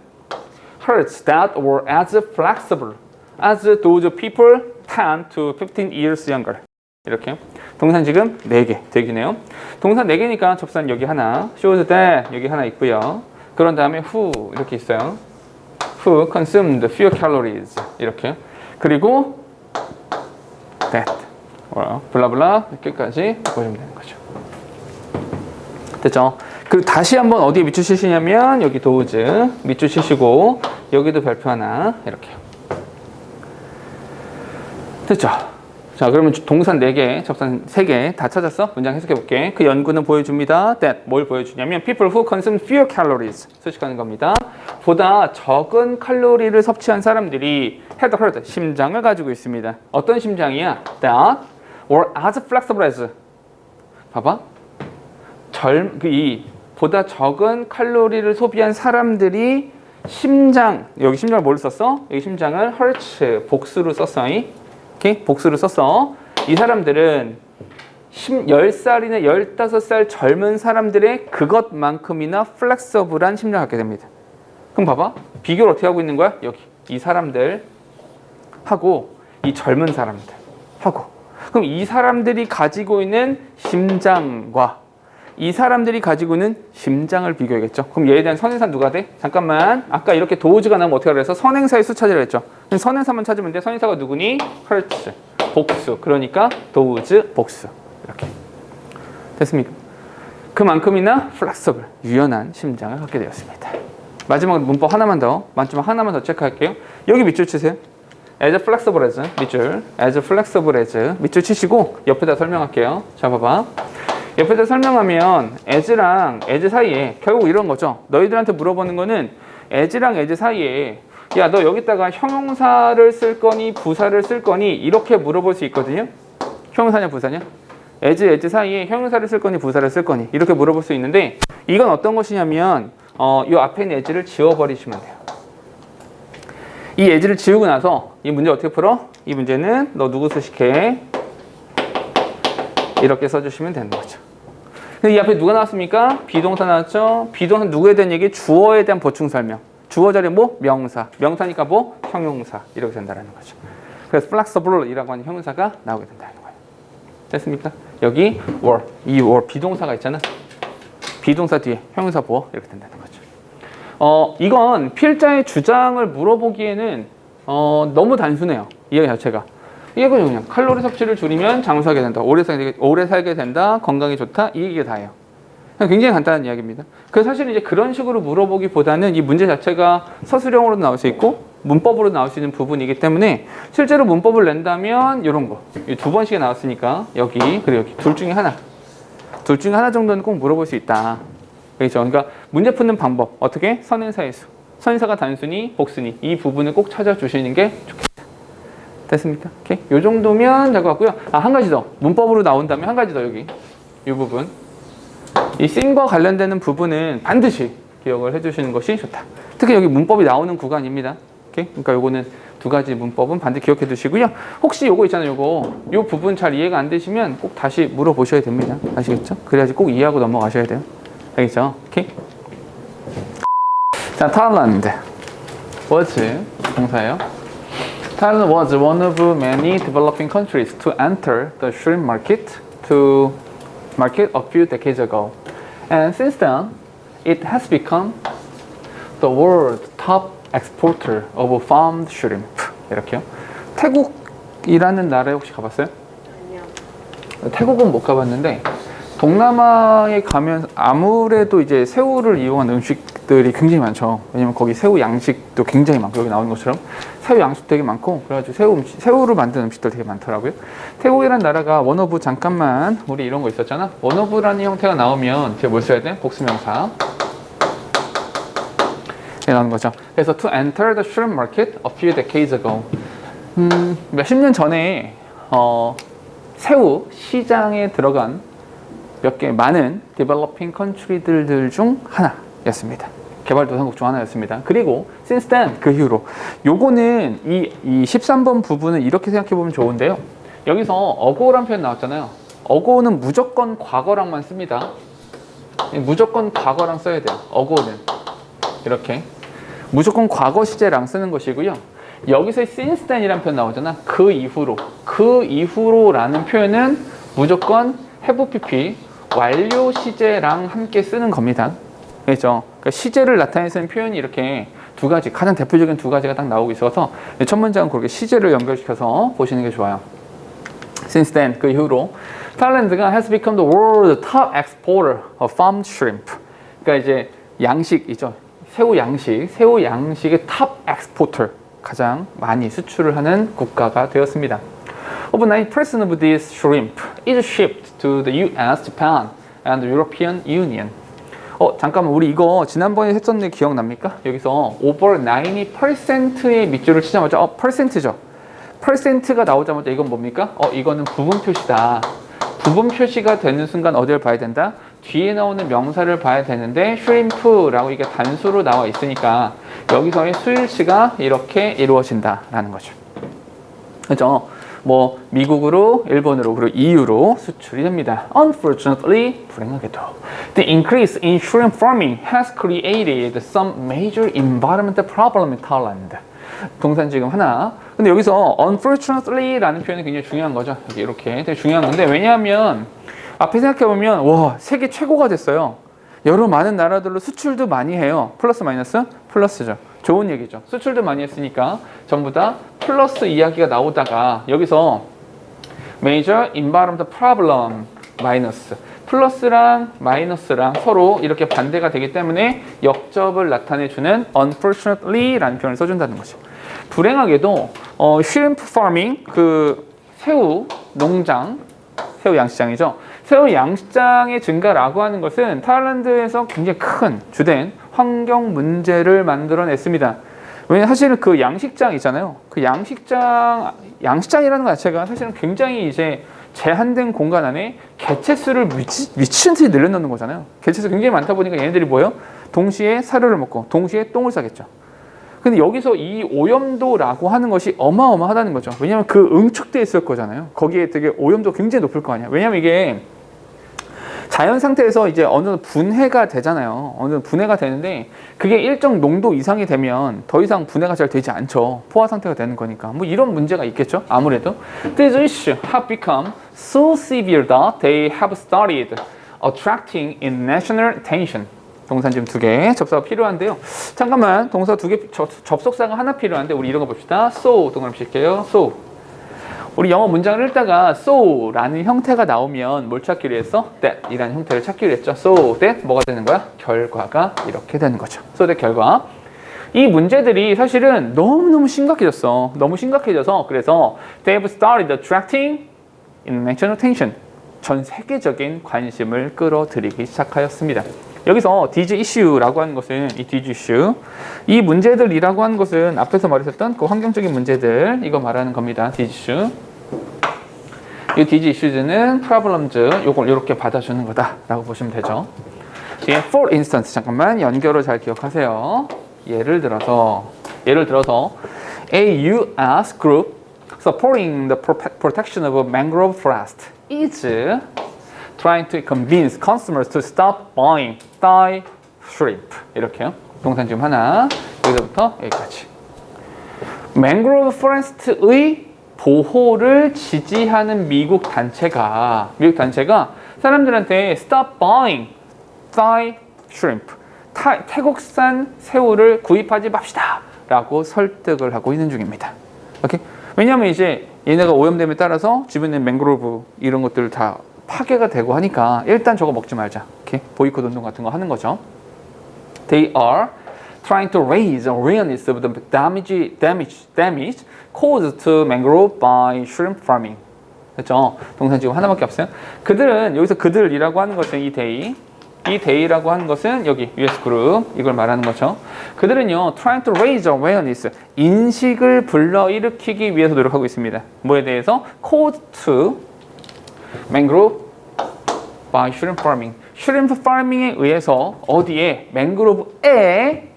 hearts that were as flexible as those people 10 to 15 years younger. 이렇게. 동산 지금 4개 되기네요. 동산 4개니까 접산 여기 하나, shows that 여기 하나 있고요. 그런 다음에 who 이렇게 있어요. Who consumed fewer calories 이렇게. 그리고 that 블라블라 끝까지 보시면 되는 거죠. 됐죠? 그리고 다시 한번 어디에 밑줄 치시냐면 여기 도우즈 밑줄 치시고 여기도 별표 하나 이렇게요. 됐죠? 자, 그러면 동산 4개, 접산 3개 다 찾았어? 문장 해석해 볼게. 그 연구는 보여줍니다. That 뭘 보여주냐면 people who consume fewer calories 수식하는 겁니다. 보다 적은 칼로리를 섭취한 사람들이 had heart 심장을 가지고 있습니다. 어떤 심장이야? That were as flexible as 봐봐. 보다 적은 칼로리를 소비한 사람들이 심장 여기 심장을 뭘 썼어? 여기 심장을 hertz 복수로 썼어. 오케이? 복수를 썼어. 이 사람들은 10살이나 15살 젊은 사람들의 그것만큼이나 플렉서블한 심장을 갖게 됩니다. 그럼 봐봐. 비교를 어떻게 하고 있는 거야? 여기. 이 사람들 하고 이 젊은 사람들 하고. 그럼 이 사람들이 가지고 있는 심장과 이 사람들이 가지고 있는 심장을 비교해야겠죠. 그럼 얘에 대한 선행사 누가 돼? 잠깐만. 아까 이렇게 도우즈가 나오면 어떻게 하라 그래서 선행사의 수 찾으라 했죠. 선행사만 찾으면 돼. 선행사가 누구니? hertz. 복수. 그러니까 도우즈 복수. 이렇게. 됐습니까? 그만큼이나 flexible. 유연한 심장을 갖게 되었습니다. 마지막 문법 하나만 더. 마지막 하나만 더 체크할게요. 여기 밑줄 치세요. as flexible as 밑줄. as flexible as 밑줄 치시고 옆에다 설명할게요. 자 봐봐. 옆에다 설명하면 as랑 as 사이에 결국 이런 거죠. 너희들한테 물어보는 거는 as랑 as 사이에 야 너 여기다가 형용사를 쓸 거니 부사를 쓸 거니 이렇게 물어볼 수 있거든요. 형용사냐 부사냐? as 사이에 형용사를 쓸 거니 부사를 쓸 거니 이렇게 물어볼 수 있는데 이건 어떤 것이냐면 이 앞에 있는 as를 지워버리시면 돼요. 이 as를 지우고 나서 이 문제 어떻게 풀어? 이 문제는 너 누구 수식해? 이렇게 써주시면 되는 거죠. 근데 이 앞에 누가 나왔습니까? 비동사 나왔죠? 비동사 누구에 대한 얘기? 주어에 대한 보충 설명. 주어 자리에 뭐? 명사. 명사니까 뭐? 형용사. 이렇게 된다는 거죠. 그래서 flexible이라고 하는 형용사가 나오게 된다는 거예요. 됐습니까? 여기 were. 이 were 비동사가 있잖아. 비동사 뒤에 형용사 보어. 이렇게 된다는 거죠. 이건 필자의 주장을 물어보기에는 너무 단순해요. 이해 자체가. 이게 그냥 칼로리 섭취를 줄이면 장수하게 된다. 오래 살게 된다. 건강에 좋다. 이게 다예요. 굉장히 간단한 이야기입니다. 그래서 사실 이제 그런 식으로 물어보기보다는 이 문제 자체가 서술형으로 나올 수 있고 문법으로 나올 수 있는 부분이기 때문에 실제로 문법을 낸다면 이런 거. 두 번씩에 나왔으니까 여기 그리고 여기 둘 중에 하나. 둘 중에 하나 정도는 꼭 물어볼 수 있다. 그렇죠? 그러니까 문제 푸는 방법. 어떻게? 선행사의 수. 선행사가 단순히 복수니 이 부분을 꼭 찾아주시는 게 좋겠다. 됐습니까? 오케이. 요 정도면 될 것 같고요. 한 가지 더. 문법으로 나온다면 한 가지 더 여기. 이 부분. 이 씬과 관련되는 부분은 반드시 기억을 해주시는 것이 좋다. 특히 여기 문법이 나오는 구간입니다. 오케이. 그러니까 요거는 두 가지 문법은 반드시 기억해 두시고요. 혹시 요거 있잖아요. 요 부분 잘 이해가 안 되시면 꼭 다시 물어보셔야 됩니다. 아시겠죠? 그래야지 꼭 이해하고 넘어가셔야 돼요. 알겠죠? 오케이. 자, Thailand was 동사예요. Thailand was one of many developing countries to enter the shrimp market a few decades ago. And since then, it has become the world's top exporter of farmed shrimp. 이렇게요. 태국이라는 나라에 혹시 가봤어요? 아니요. 태국은 못 가봤는데 동남아에 가면 아무래도 이제 새우를 이용한 음식들이 굉장히 많죠. 왜냐면 거기 새우 양식도 굉장히 많고 여기 나오는 것처럼 새우 양식 되게 많고 그래가지고 새우를 만든 음식들 되게 많더라고요. 태국이라는 나라가 원어브 잠깐만 우리 이런 거 있었잖아. 원어브라는 형태가 나오면 제가 뭘 써야 돼? 복수명사. 네, 나오는 거죠. 그래서 to enter the shrimp market a few decades ago. 몇십 년 전에 새우 시장에 들어간 몇 개 많은 developing country들 중 하나였습니다. 개발도상국 중 하나였습니다. 그리고 since then 그 이후로 요거는 이 13번 부분은 이렇게 생각해 보면 좋은데요. 여기서 ago라는 표현 나왔잖아요. ago는 무조건 과거랑만 씁니다. 무조건 과거랑 써야 돼요. ago는 이렇게 무조건 과거 시제랑 쓰는 것이고요. 여기서 since then이라는 표현 나오잖아. 그 이후로라는 표현은 무조건 have pp 완료 시제랑 함께 쓰는 겁니다. 그렇죠? 그러니까 시제를 나타내 쓰는 표현이 이렇게 두 가지, 가장 대표적인 두 가지가 딱 나오고 있어서 첫 문장은 그렇게 시제를 연결시켜서 보시는 게 좋아요. Since then, 그 이후로 Thailand가 has become the world's top exporter of farmed shrimp. 그러니까 이제 양식이죠. 새우 양식의 top exporter, 가장 많이 수출을 하는 국가가 되었습니다. Over 90% of this shrimp is shipped to the US, Japan, and the European Union. 잠깐만 우리 이거 지난번에 했던 일 기억납니까? 여기서 over 90%의 밑줄을 치자마자 %죠. %가 나오자마자 이건 뭡니까? 이거는 부분 표시다. 부분 표시가 되는 순간 어디를 봐야 된다? 뒤에 나오는 명사를 봐야 되는데 shrimp라고 이게 단수로 나와 있으니까 여기서의 수일치가 이렇게 이루어진다라는 거죠. 그렇죠? 뭐 미국으로, 일본으로, 그리고 EU로 수출이 됩니다. Unfortunately, 불행하게도 the increase in shrimp farming has created some major environmental problem in Thailand. 동사는 지금 하나. 근데 여기서 unfortunately라는 표현이 굉장히 중요한 거죠. 이렇게 되게 중요한 건데 왜냐하면 앞에 생각해보면 와 세계 최고가 됐어요. 여러 많은 나라들로 수출도 많이 해요. 플러스 마이너스? 플러스죠. 좋은 얘기죠. 수출도 많이 했으니까 전부 다 플러스 이야기가 나오다가 여기서 Major Environmental Problem 마이너스 플러스랑 마이너스랑 서로 이렇게 반대가 되기 때문에 역접을 나타내주는 Unfortunately 라는 표현을 써준다는 거죠. 불행하게도 shrimp farming 그 새우 농장 새우 양식장이죠. 새우 양식장의 증가라고 하는 것은 타일란드에서 굉장히 큰 주된 환경 문제를 만들어냈습니다. 왜냐하면 사실은 그 양식장 있잖아요. 그 양식장이라는 것 자체가 사실은 굉장히 이제 제한된 공간 안에 개체수를 미친 듯이 늘려놓는 거잖아요. 개체수 굉장히 많다 보니까 얘네들이 뭐예요? 동시에 사료를 먹고 동시에 똥을 싸겠죠. 근데 여기서 이 오염도라고 하는 것이 어마어마하다는 거죠. 왜냐하면 그 응축돼 있을 거잖아요. 거기에 되게 오염도 굉장히 높을 거 아니야. 왜냐하면 이게 자연 상태에서 이제 어느 정도 분해가 되잖아요. 어느 정도 분해가 되는데 그게 일정 농도 이상이 되면 더 이상 분해가 잘 되지 않죠. 포화 상태가 되는 거니까. 뭐 이런 문제가 있겠죠. 아무래도. These issues have become so severe that they have started attracting international attention. 동사 지금 2개 접사가 필요한데요. 잠깐만 동사 2개 접속사가 하나 필요한데 우리 이런 거 봅시다. So 동그라미 칠게요. So 우리 영어 문장을 읽다가 so라는 형태가 나오면 뭘 찾기로 했어? that 이라는 형태를 찾기로 했죠. So that 뭐가 되는 거야? 결과가 이렇게 되는 거죠. So that 결과. 이 문제들이 사실은 너무너무 심각해졌어. 너무 심각해져서 그래서 they've started attracting international attention. 전 세계적인 관심을 끌어들이기 시작하였습니다. 여기서 these issue라고 하는 것은 이 these issue 이 문제들이라고 하는 것은 앞에서 말했었던 그 환경적인 문제들 이거 말하는 겁니다. these issue 이 these issues는 problems 요걸 이렇게 받아주는 거다라고 보시면 되죠. 뒤에 for instance 잠깐만 연결을 잘 기억하세요. 예를 들어서 a U.S. group supporting the protection of mangrove forest is trying to convince consumers to stop buying Thai shrimp. 이렇게요. 동산 지금 하나, 여기서부터 여기까지. 맹그로브 포레스트의 보호를 지지하는 미국 단체가 사람들한테 stop buying Thai shrimp. 태국산 새우를 구입하지 맙시다. 라고 설득을 하고 있는 중입니다. 오케이? 왜냐하면 이제 얘네가 오염됨에 따라서 주변에 맹그로브 이런 것들 다 파괴가 되고 하니까 일단 저거 먹지 말자. 이렇게 보이콧 운동 같은 거 하는 거죠. They are trying to raise awareness of the damage caused to mangrove by shrimp farming. 그렇죠? 동사 지금 하나밖에 없어요. 그들은 여기서 그들이라고 하는 것은 이 day라고 하는 것은 여기 US 그룹 이걸 말하는 거죠. 그들은요 trying to raise awareness 인식을 불러일으키기 위해서 노력하고 있습니다. 뭐에 대해서? caused to mangrove by shrimp farming. shrimp farming에 의해서 어디에? 맹그로브에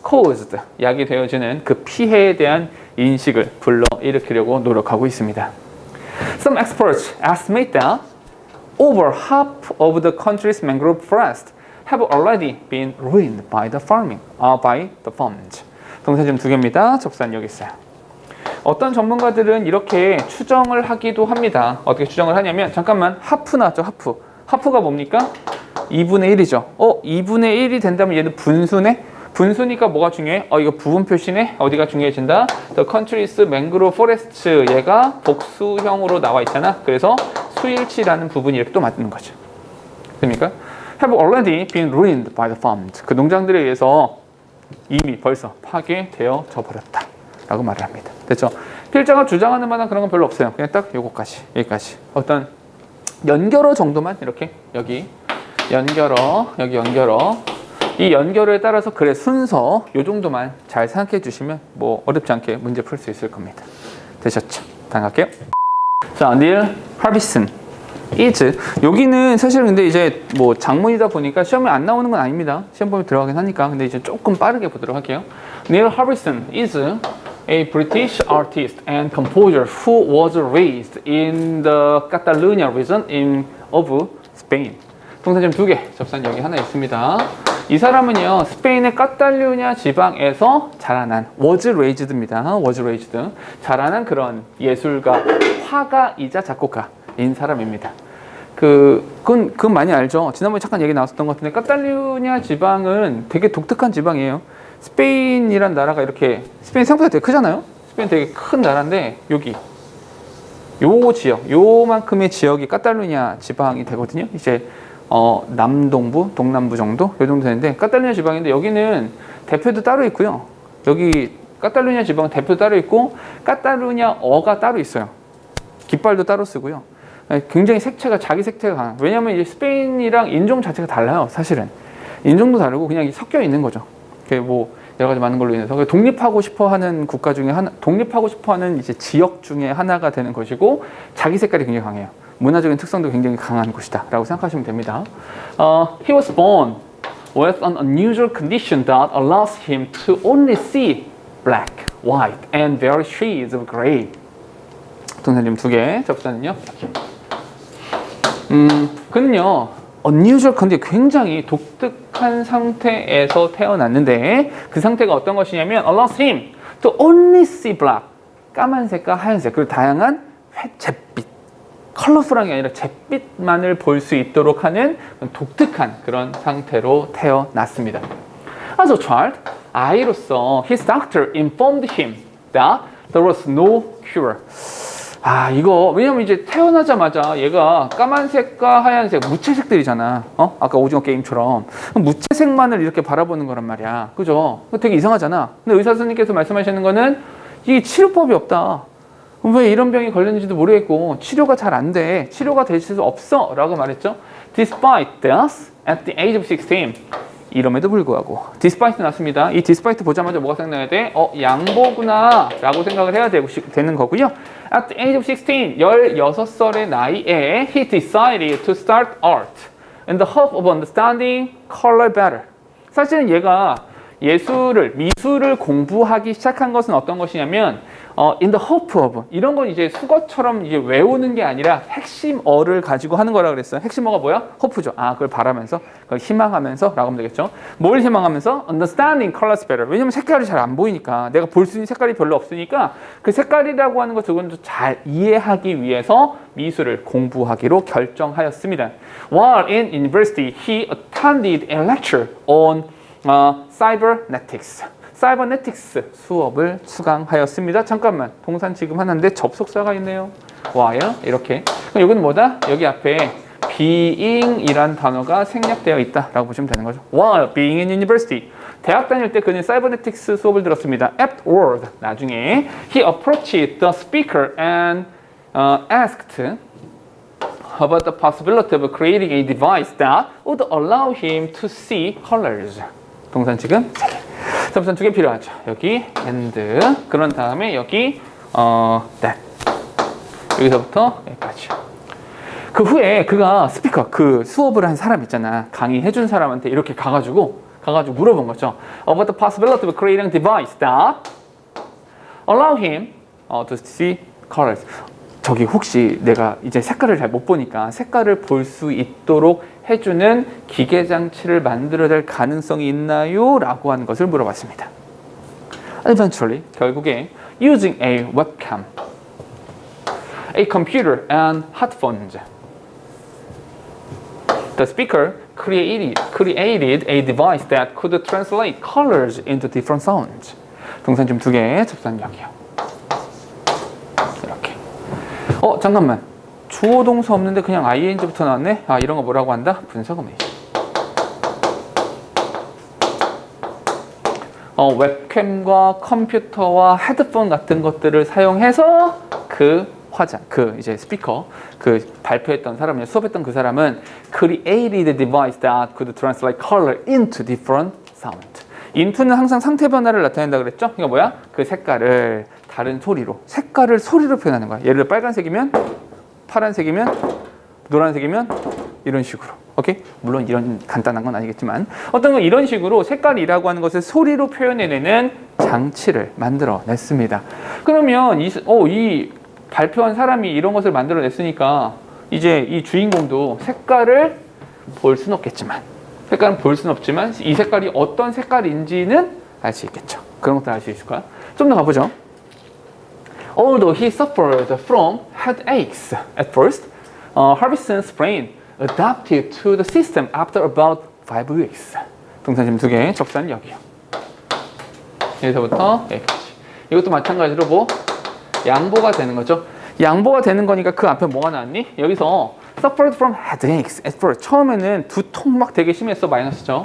caused 약이 되어지는 그 피해에 대한 인식을 불러일으키려고 노력하고 있습니다. Some experts estimate that over half of the country's mangrove forests have already been ruined by the farms. 동사 지금 2개입니다. 접수한 여기 있어요. 어떤 전문가들은 이렇게 추정을 하기도 합니다. 어떻게 추정을 하냐면 잠깐만 하프 나왔죠. 하프가 뭡니까? 2분의 1이죠. 2분의 1이 된다면 얘는 분수네? 분수니까 뭐가 중요해? 이거 부분 표시네? 어디가 중요해진다? The country's mangrove forests 얘가 복수형으로 나와 있잖아. 그래서 수일치라는 부분이 이렇게 또 맞는 거죠. 됩니까? Have already been ruined by the farms. 그 농장들에 의해서 이미 벌써 파괴되어져 버렸다. 라고 말을 합니다. 됐죠? 필자가 주장하는 만한 그런 건 별로 없어요. 그냥 딱 요거까지, 여기까지. 어떤 연결어 정도만 이렇게 여기 연결어, 여기 연결어. 이 연결에 따라서 글의 순서 요 정도만 잘 생각해 주시면 뭐 어렵지 않게 문제 풀 수 있을 겁니다. 되셨죠? 다음 갈게요. 자, Neil Harbison is 여기는 사실 근데 이제 뭐 장문이다 보니까 시험에 안 나오는 건 아닙니다. 시험 보면 들어가긴 하니까. 근데 이제 조금 빠르게 보도록 할게요. Neil Harbison is a British artist and composer who was raised in the Catalonia region of Spain. 동사 지금 2개, 접산 여기 하나 있습니다. 이 사람은요, 스페인의 카탈루냐 지방에서 자라난 was raised입니다. was raised. 자라난 그런 예술가, 화가이자 작곡가인 사람입니다. 그건 많이 알죠. 지난번에 잠깐 얘기 나왔었던 것 같은데 카탈루냐 지방은 되게 독특한 지방이에요. 스페인이란 나라가 이렇게 스페인 생각보다 되게 크잖아요. 스페인 되게 큰 나라인데 여기 요 지역, 요만큼의 지역이 카탈루냐 지방이 되거든요. 이제 남동부, 동남부 정도? 요 정도 되는데 카탈루냐 지방인데 여기는 대표도 따로 있고요. 여기 카탈루냐 지방은 대표도 따로 있고 카탈루냐어가 따로 있어요. 깃발도 따로 쓰고요. 굉장히 색채가 자기 색채가 강한. 왜냐하면 이제 스페인이랑 인종 자체가 달라요. 사실은 인종도 다르고 그냥 섞여 있는 거죠. 뭐 여러 가지 많은 걸로 인해서 독립하고 싶어하는 국가 중에 하나, 독립하고 싶어하는 이제 지역 중에 하나가 되는 것이고 자기 색깔이 굉장히 강해요. 문화적인 특성도 굉장히 강한 곳이다라고 생각하시면 됩니다. He was born with an unusual condition that allows him to only see black, white, and various shades of gray. 동사님 두 개, 접수는요. 그는요, unusual condition, 굉장히 독특한 상태에서 태어났는데 그 상태가 어떤 것이냐면 allows him to only see black, 까만색과 하얀색, 그리고 다양한 잿빛, 컬러풀한 게 아니라 잿빛만을 볼 수 있도록 하는 독특한 그런 상태로 태어났습니다. As a child, 아이로서 his doctor informed him that there was no cure. 이거 왜냐면 이제 태어나자마자 얘가 까만색과 하얀색 무채색들이잖아. 아까 오징어 게임처럼 무채색만을 이렇게 바라보는 거란 말이야. 그죠? 되게 이상하잖아. 근데 의사 선생님께서 말씀하시는 거는 이게 치료법이 없다. 왜 이런 병이 걸렸는지도 모르겠고 치료가 잘 안 돼. 치료가 될 수 없어 라고 말했죠. Despite this, at the age of 16, 이럼에도 불구하고 despite 나왔습니다. 이 despite 보자마자 뭐가 생각나야 돼? 양보구나 라고 생각을 해야 되는 거고요. At the age of 16, 16살의 나이에 he decided to start art in the hope of understanding color better. 사실은 얘가 미술을 공부하기 시작한 것은 어떤 것이냐면 in the hope of, 이런 건 이제 수거처럼 이제 외우는 게 아니라 핵심어를 가지고 하는 거라 그랬어요. 핵심어가 뭐야? hope죠. 그걸 바라면서, 그걸 희망하면서 라고 하면 되겠죠. 뭘 희망하면서? understanding colors better. 왜냐면 색깔이 잘 안 보이니까, 내가 볼 수 있는 색깔이 별로 없으니까 그 색깔이라고 하는 것을 좀 잘 이해하기 위해서 미술을 공부하기로 결정하였습니다. While in university, he attended a lecture on cybernetics. 사이버네틱스 수업을 수강하였습니다. 잠깐만, 동산 지금 하나인데 접속사가 있네요. while 이렇게. 그럼 여기는 뭐다? 여기 앞에 being이란 단어가 생략되어 있다라고 보시면 되는 거죠. while being in university. 대학 다닐 때 그는 사이버네틱스 수업을 들었습니다. afterward, 나중에 he approached the speaker and asked about the possibility of creating a device that would allow him to see colors. 동산 지금 3개. 접선 2개 필요하죠. 여기 and 그런 다음에 여기 that 여기서부터 여기까지. 그 후에 그가 스피커 그 수업을 한 사람 있잖아. 강의해준 사람한테 이렇게 가가지고 물어본 거죠. About the possibility of creating a device that allow him to see colors. 저기 혹시 내가 이제 색깔을 잘 못 보니까 색깔을 볼 수 있도록 해주는 기계 장치를 만들어낼 가능성이 있나요? 라고 하는 것을 물어봤습니다. Eventually, 결국에 using a webcam, a computer and headphones, the speaker created a device that could translate colors into different sounds. 동산 좀 2개, 접선역이요. 이렇게. 잠깐만. 주어 동사 없는데 그냥 ing부터 나왔네? 이런 거 뭐라고 한다? 분사구문이죠. 웹캠과 컴퓨터와 헤드폰 같은 것들을 사용해서 이제 스피커, 발표했던 사람이 수업했던 그 사람은 created a device that could translate color into different sound. into는 항상 상태 변화를 나타낸다 그랬죠? 이거 뭐야? 그 색깔을 다른 색깔을 소리로 표현하는 거야. 예를 들어 빨간색이면, 파란색이면, 노란색이면 이런 식으로. 오케이? 물론 이런 간단한 건 아니겠지만 어떤 건 이런 식으로 색깔이라고 하는 것을 소리로 표현해내는 장치를 만들어냈습니다. 그러면 이 발표한 사람이 이런 것을 만들어냈으니까 이제 이 주인공도 색깔을 볼 수는 없겠지만 이 색깔이 어떤 색깔인지는 알 수 있겠죠. 그런 것도 알 수 있을 거야. 좀 더 가보죠. Although he suffered from headaches at first, Harbison's brain adapted to the system after about 5 weeks. 동사 지금 2개, 적사는 여기요. 여기서부터 여기까지. 이것도 마찬가지로 뭐 양보가 되는 거죠. 양보가 되는 거니까 그 앞에 뭐가 나왔니? 여기서 suffered from headaches at first. 처음에는 두통 막 되게 심했어. 마이너스죠.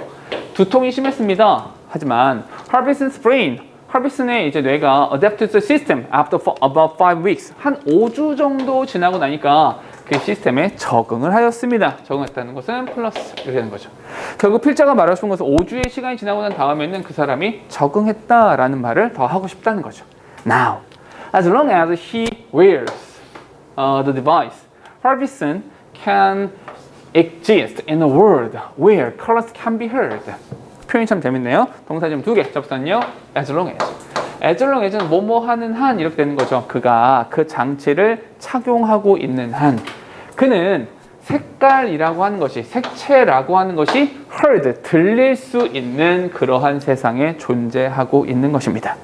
두통이 심했습니다. 하지만 Harbison's brain, 하비슨의 이제 뇌가 adapted to the system after about 5 weeks. 한 5주 정도 지나고 나니까 그 시스템에 적응을 하였습니다. 적응했다는 것은 플러스 이렇게 되는 거죠. 결국 필자가 말하고 싶은 것은 5주의 시간이 지나고 난 다음에는 그 사람이 적응했다라는 말을 더 하고 싶다는 거죠. Now, as long as he wears the device, Harbison can exist in a world where colors can be heard. 표현이 참 재밌네요. 동사 지금 2개. 접선요. As long as. As long as는 뭐뭐 하는 한 이렇게 되는 거죠. 그가 그 장치를 착용하고 있는 한. 그는 색깔이라고 하는 것이, 색채라고 하는 것이 heard, 들릴 수 있는 그러한 세상에 존재하고 있는 것입니다.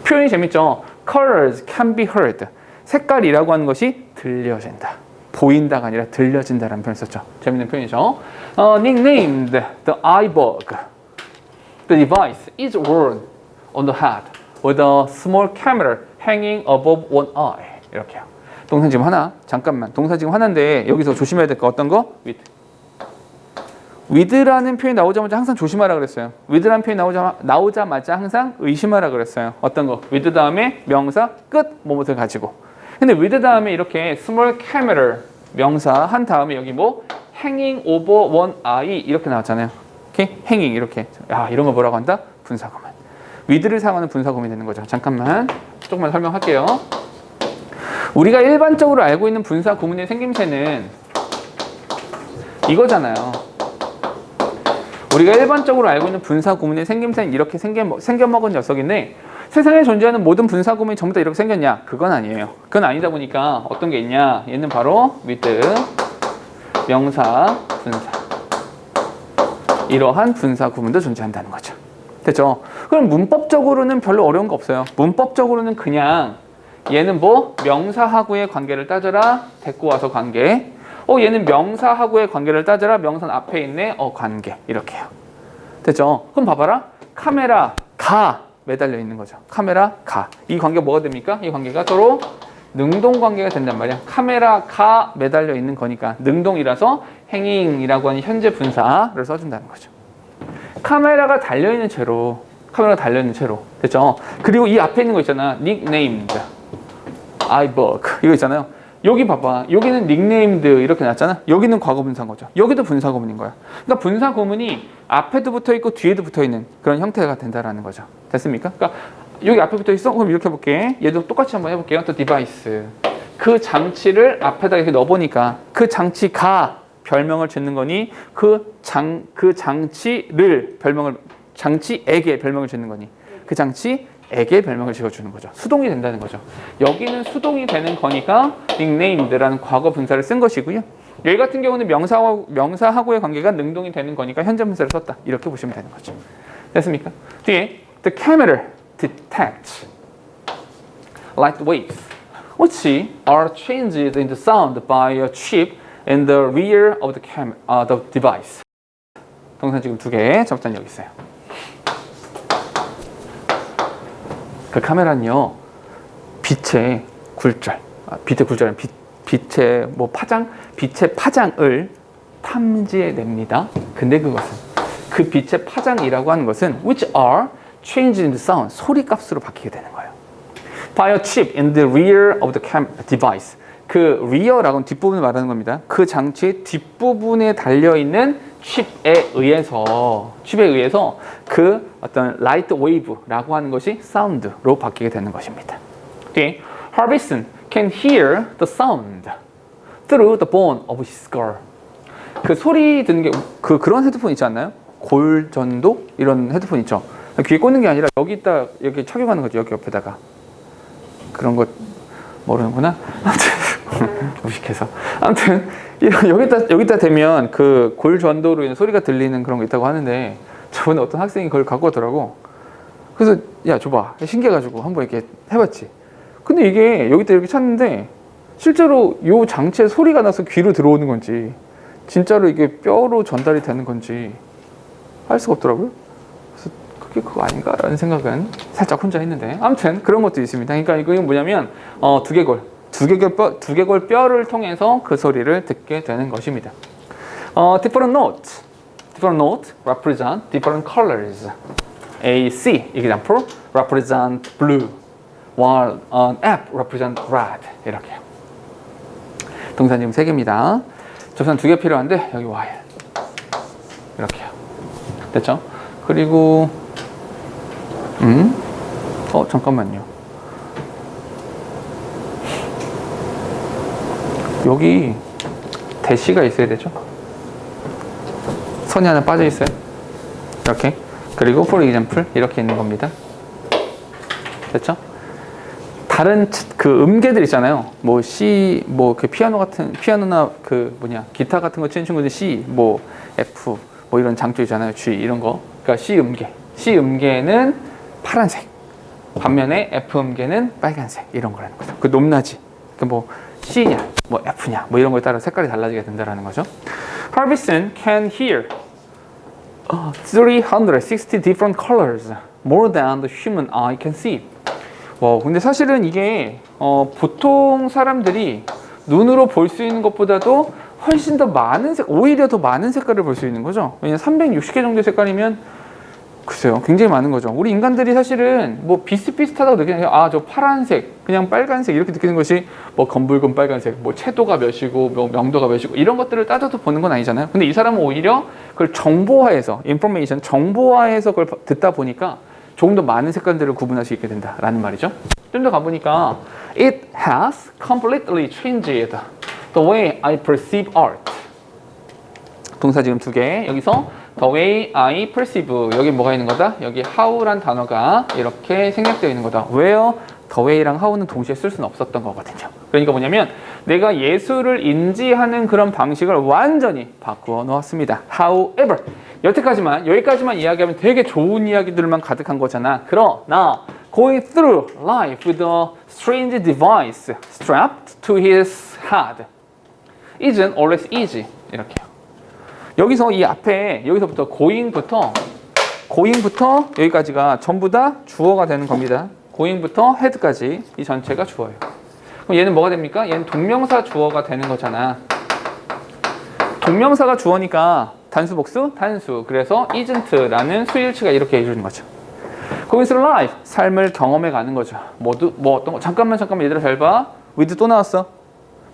표현이 재밌죠? Colors can be heard. 색깔이라고 하는 것이 들려진다. 보인다가 아니라 들려진다라는 표현 썼죠. 재밌는 표현이죠. Nicknamed the iBug. The device is worn on the head with a small camera hanging above one eye. 이렇게요. 동사 지금 하나. 잠깐만. 동사 지금 하나인데 여기서 조심해야 될 거 어떤 거? with. with라는 표현이 나오자마자 항상 조심하라 그랬어요. with라는 표현이 나오자마자 항상 의심하라 그랬어요. 어떤 거? with 다음에 명사 끝 뭐뭐를 가지고. 근데 with 다음에 이렇게 small camera 명사 한 다음에 여기 뭐 hanging over one eye 이렇게 나왔잖아요. 오케이? hanging 이렇게. 야, 이런 거 뭐라고 한다? 분사구문. with를 사용하는 분사구문이 되는 거죠. 잠깐만. 조금만 설명할게요. 우리가 일반적으로 알고 있는 분사구문의 생김새는 이거잖아요. 우리가 일반적으로 알고 있는 분사구문의 생김새는 이렇게 생겨먹은 녀석인데 세상에 존재하는 모든 분사구문이 전부 다 이렇게 생겼냐? 그건 아니에요. 그건 아니다 보니까 어떤 게 있냐? 얘는 바로 with, 명사, 분사. 이러한 분사구문도 존재한다는 거죠. 됐죠? 그럼 문법적으로는 별로 어려운 거 없어요. 문법적으로는 그냥 얘는 뭐 명사하고의 관계를 따져라. 데리고 와서 관계. 얘는 명사하고의 관계를 따져라. 명사 앞에 있네. 관계. 이렇게요. 됐죠? 그럼 봐봐라. 카메라 가 매달려 있는 거죠. 카메라 가. 이 관계가 뭐가 됩니까? 이 관계가 서로 능동 관계가 된단 말이야. 카메라 가 매달려 있는 거니까 능동이라서 행잉이라고 하는 현재 분사를 써준다는 거죠. 카메라가 달려있는 채로 됐죠? 그리고 이 앞에 있는 거 있잖아. nicknamed, iBug 이거 있잖아요. 여기 봐봐. 여기는 nicknamed 이렇게 났잖아. 여기는 과거 분사인 거죠. 여기도 분사구문인 거야. 그러니까 분사구문이 앞에도 붙어 있고 뒤에도 붙어 있는 그런 형태가 된다라는 거죠. 됐습니까? 그러니까 여기 앞에 붙어 있어? 그럼 이렇게 해볼게. 얘도 똑같이 한번 해볼게요. 또 디바이스. 그 장치를 앞에다 이렇게 넣어보니까 그 장치가 별명을 짓는 거니 장치에게 별명을 짓는 거니 그 장치에게 별명을 지어주는 거죠. 수동이 된다는 거죠. 여기는 수동이 되는 거니까 nicknamed라는 과거 분사를 쓴 것이고요. 여기 같은 경우는 명사하고의 관계가 능동이 되는 거니까 현재 분사를 썼다. 이렇게 보시면 되는 거죠. 됐습니까? 뒤에 the camera detects light waves which are changed into sound by a chip in the rear of the device. 동사 지금 2개. 접단 여기 있어요. 그 카메라는요, 빛의 굴절, 빛의 뭐 빛의 파장을 탐지해냅니다. 근데 그것은 그 빛의 파장이라고 하는 것은 which are changed into sound, 소리 값으로 바뀌게 되는 거예요. By a chip in the rear of the device. 그 rear라고는 뒷부분을 말하는 겁니다. 그 장치의 뒷부분에 달려있는 칩에 의해서 그 어떤 light wave라고 하는 것이 sound로 바뀌게 되는 것입니다. 뒤에 Harbison can hear the sound through the bone of his skull. 그 소리 듣는 게 그런 헤드폰 있지 않나요? 골전도 이런 헤드폰 있죠. 귀에 꽂는 게 아니라 여기다 이렇게 착용하는 거죠. 여기 옆에다가 그런 거 모르는구나. 무식해서. 아무튼 여기다 대면 그 골전도로 인해 소리가 들리는 그런 거 있다고 하는데 저번에 어떤 학생이 그걸 갖고 오더라고. 그래서 야 줘봐. 신기해가지고 한번 이렇게 해봤지. 근데 이게 여기다 이렇게 찼는데 실제로 요 장치에 소리가 나서 귀로 들어오는 건지 진짜로 이게 뼈로 전달이 되는 건지 알 수가 없더라고요. 그래서 그게 그거 아닌가라는 생각은 살짝 혼자 했는데 아무튼 그런 것도 있습니다. 그러니까 이건 뭐냐면 두개골 뼈를 통해서 그 소리를 듣게 되는 것입니다. Different note represent different colors. A C example represent blue, while an F represent red. 이렇게요. 동사 지금 3개입니다. 접선 2개 필요한데 여기 while 이렇게요. 됐죠? 그리고 잠깐만요. 여기 대시가 있어야 되죠? 선이 하나 빠져 있어요. 이렇게. 그리고 for example 이렇게 있는 겁니다. 됐죠? 다른 그 음계들 있잖아요. 뭐 C, 뭐 그 피아노나 그 기타 같은 거 치는 친구들 C, 뭐 F, 뭐 이런 장조 있잖아요. G 이런 거. 그러니까 C 음계는 파란색. 반면에 F 음계는 빨간색 이런 거라는 거죠. 그 높낮이. 그 뭐 C냐, 뭐 F냐, 뭐 이런 거에 따라 색깔이 달라지게 된다라는 거죠. Harbison can hear 360 different colors, more than the human eye can see. 근데 사실은 이게 보통 사람들이 눈으로 볼 수 있는 것보다도 훨씬 더 많은 오히려 더 많은 색깔을 볼 수 있는 거죠. 왜냐면 360개 정도의 색깔이면 글쎄요, 굉장히 많은 거죠. 우리 인간들이 사실은 뭐 비슷비슷하다고 느끼는 게 저 파란색, 그냥 빨간색 이렇게 느끼는 것이 뭐 검붉은 빨간색, 뭐 채도가 몇이고 뭐 명도가 몇이고 이런 것들을 따져서 보는 건 아니잖아요. 근데 이 사람은 오히려 그걸 정보화해서 정보화해서 그걸 듣다 보니까 조금 더 많은 색깔들을 구분할 수 있게 된다라는 말이죠. 좀 더 가보니까 It has completely changed the way I perceive art. 동사 지금 2개. 여기서 the way I perceive. 여기 뭐가 있는 거다? 여기 how란 단어가 이렇게 생략되어 있는 거다. where the way랑 how는 동시에 쓸 수는 없었던 거거든요. 그러니까 뭐냐면 내가 예술을 인지하는 그런 방식을 완전히 바꾸어 놓았습니다. However, 여기까지만 이야기하면 되게 좋은 이야기들만 가득한 거잖아. 그러나 going through life with a strange device strapped to his head isn't always easy. 이렇게요. 여기서 이 앞에 여기서부터 going부터 여기까지가 전부 다 주어가 되는 겁니다. going부터 head까지 이 전체가 주어예요. 그럼 얘는 뭐가 됩니까? 얘는 동명사 주어가 되는 거잖아. 동명사가 주어니까 단수 복수? 단수. 그래서 isn't라는 수일치가 이렇게 해주는 거죠. 거기서 life, 삶을 경험해 가는 거죠. 어떤 거? 잠깐만 얘들아 잘 봐. with 또 나왔어.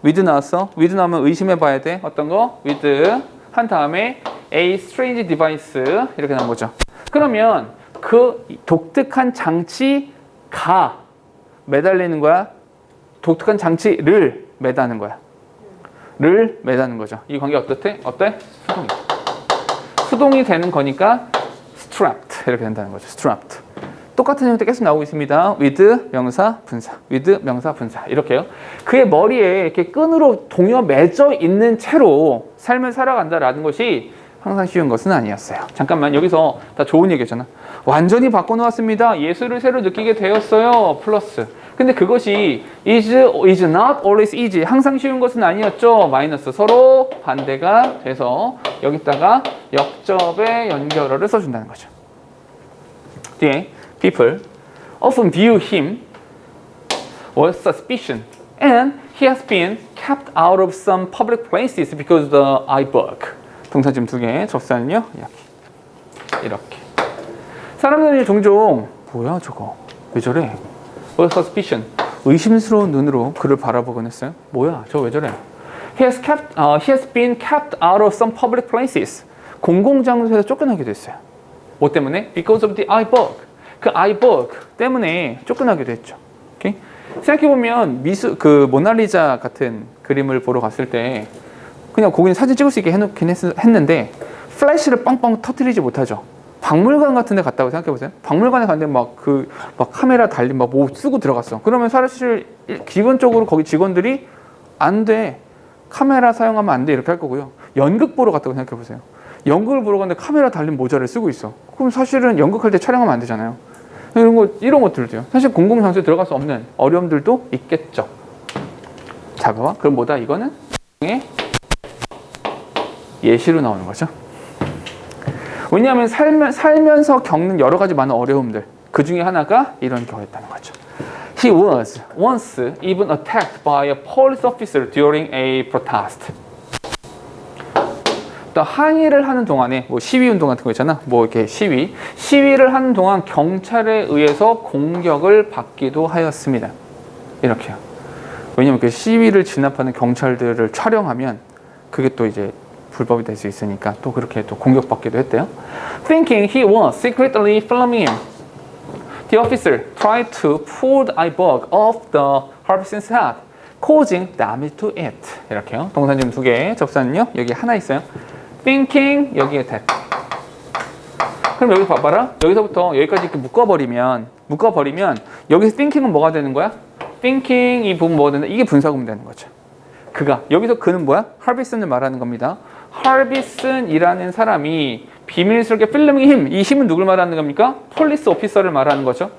with 나왔어. with 나오면 의심해 봐야 돼. 어떤 거? with 한 다음에 a strange device 이렇게 나온 거죠. 그러면 그 독특한 장치가 매달리는 거야? 독특한 장치를 매다는 거야. 를 매다는 거죠. 이 관계 어때? 수동이 되는 거니까 strapped 이렇게 된다는 거죠. strapped. 똑같은 형태 계속 나오고 있습니다. with 명사 분사, with 명사 분사 이렇게요. 그의 머리에 이렇게 끈으로 동여 맺어 있는 채로 삶을 살아간다라는 것이 항상 쉬운 것은 아니었어요. 잠깐만, 여기서 다 좋은 얘기잖아. 완전히 바꿔놓았습니다. 예술을 새로 느끼게 되었어요. 플러스. 근데 그것이 is not always easy. 항상 쉬운 것은 아니었죠. 마이너스. 서로 반대가 돼서 여기다가 역접의 연결어를 써준다는 거죠. 뒤에 people often view him with suspicion, and he has been kept out of some public places because of the iBook. 동사 지금 2개, 접사는요 이렇게. 사람들이 종종 뭐야 저거 왜 저래? with suspicion, 의심스러운 눈으로 그를 바라보곤 했어요. 뭐야 저거 왜 저래? He has been kept out of some public places. 공공장소에서 쫓겨나게 됐어요. 뭐 때문에? Because of the iBook. 그 iBook 때문에 쫓겨나게 됐죠. 오케이? 생각해보면 그 모나리자 같은 그림을 보러 갔을 때 그냥 거기는 사진 찍을 수 있게 해놓긴 했는데 플래시를 빵빵 터뜨리지 못하죠. 박물관 같은 데 갔다고 생각해보세요. 박물관에 갔는데 막 카메라 달린 뭐 쓰고 들어갔어. 그러면 사실 기본적으로 거기 직원들이 안 돼. 카메라 사용하면 안 돼. 이렇게 할 거고요. 연극 보러 갔다고 생각해보세요. 연극을 보러 갔는데 카메라 달린 모자를 쓰고 있어. 그럼 사실은 연극할 때 촬영하면 안 되잖아요. 이런 것들도요. 사실 공공장소에 들어갈 수 없는 어려움들도 있겠죠. 자, 봐봐. 그럼 뭐다? 이거는 예시로 나오는 거죠. 왜냐하면 살면서 겪는 여러 가지 많은 어려움들 그 중에 하나가 이런 경우였다는 거죠. He was once even attacked by a police officer during a protest. 또 항의를 하는 동안에 뭐 시위 운동 같은 거 있잖아. 뭐 이렇게 시위를 하는 동안 경찰에 의해서 공격을 받기도 하였습니다. 이렇게요. 왜냐면 그 시위를 진압하는 경찰들을 촬영하면 그게 또 이제 불법이 될 수 있으니까 또 그렇게 또 공격받기도 했대요. Thinking he was secretly filming him, the officer tried to pull the eye bug off the Harbison's head, causing damage to it. 이렇게요. 동사 지금 두 개, 접사는요 여기 하나 있어요. Thinking 여기에 that. 그럼 여기 봐봐라. 여기서부터 여기까지 이렇게 묶어버리면 여기서 thinking은 뭐가 되는 거야? thinking 이 부분 뭐가 된다? 이게 분사구문 되는 거죠. 그가 여기서 그는 뭐야? 하비슨을 말하는 겁니다. 하비슨이라는 사람이 비밀스럽게 필름ing him, 이 힘은 누굴 말하는 겁니까? 폴리스 오피서를 말하는 거죠.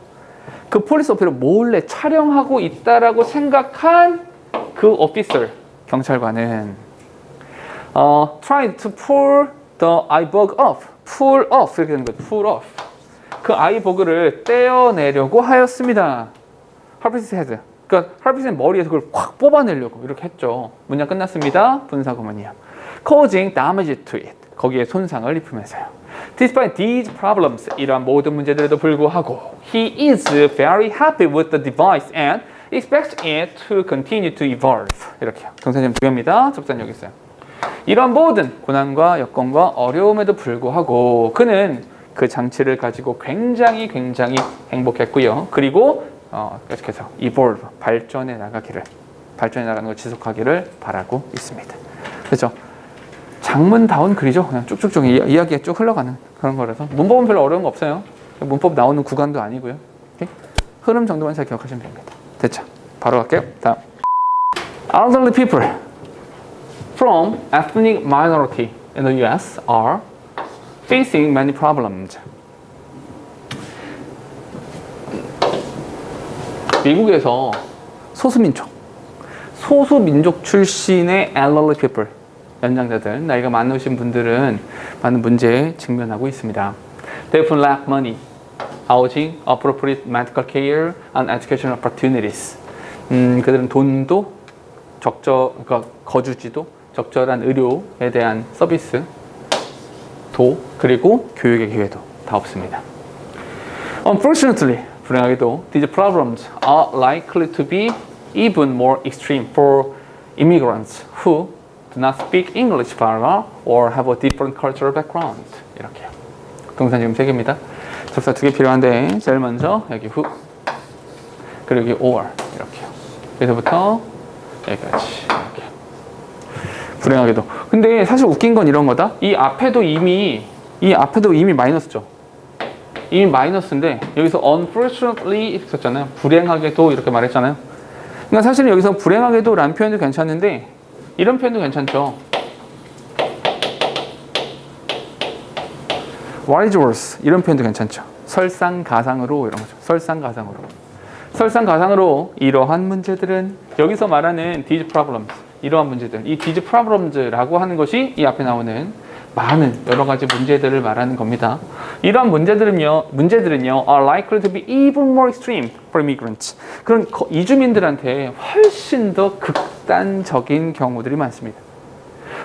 그 폴리스 오피서를 몰래 촬영하고 있다라고 생각한 그 오피서 경찰관은 tried to pull the eye bug off, pull off 이렇게 되는 거죠. pull off 그 아이버그를 떼어내려고 하였습니다. 하비슨 헤드. 그러니까 하비슨 머리에서 그걸 확 뽑아내려고 이렇게 했죠. 문장 끝났습니다. 분사구문이요. Causing damage to it. 거기에 손상을 입히면서요. Despite these problems, 이러한 모든 문제들에도 불구하고 he is very happy with the device and expects it to continue to evolve. 이렇게요. 동사님 두 개입니다. 접산 여기 있어요. 이러한 모든 고난과 여건과 어려움에도 불구하고 그는 그 장치를 가지고 굉장히 행복했고요. 그리고 계속해서 evolve, 발전해 나가는 걸 지속하기를 바라고 있습니다. 그렇죠? 장문다운 글이죠. 그냥 쭉쭉쭉 이야기가 쭉 흘러가는 그런 거라서 문법은 별로 어려운 거 없어요. 문법 나오는 구간도 아니고요. 오케이? 흐름 정도만 잘 기억하시면 됩니다. 됐죠? 바로 갈게요. 다음. Elderly people from ethnic minority in the U.S. are facing many problems. 미국에서 소수민족 출신의 elderly people, 연장자들, 나이가 많으신 분들은 많은 문제에 직면하고 있습니다. They often lack money, housing, appropriate medical care, and educational opportunities. 그들은 돈도 그러니까 거주지도, 적절한 의료에 대한 서비스도, 그리고 교육의 기회도 다 없습니다. Unfortunately, 불행하게도 these problems are likely to be even more extreme for immigrants who do not speak English very well or have a different cultural background. 이렇게요. 동사 지금 3개입니다. 접사 2개 필요한데 제일 먼저 여기 who 그리고 여기 or 이렇게요. 여기서부터 여기까지 이렇게. 불행하게도. 근데 사실 웃긴 건 이런 거다. 이 앞에도 이미 마이너스죠. 이미 마이너스인데 여기서 unfortunately 있었잖아요. 불행하게도 이렇게 말했잖아요. 그러니까 사실은 여기서 불행하게도 라는 표현도 괜찮은데 이런 표현도 괜찮죠. What is worse? 이런 표현도 괜찮죠. 설상가상으로 이런 거죠. 설상가상으로 이러한 문제들은 여기서 말하는 these problems, 이러한 문제들, 이 these problems라고 하는 것이 이 앞에 나오는 많은 여러 가지 문제들을 말하는 겁니다. 이러한 문제들은요 are likely to be even more extreme for immigrants. 그런 이주민들한테 훨씬 더 극단적인 경우들이 많습니다.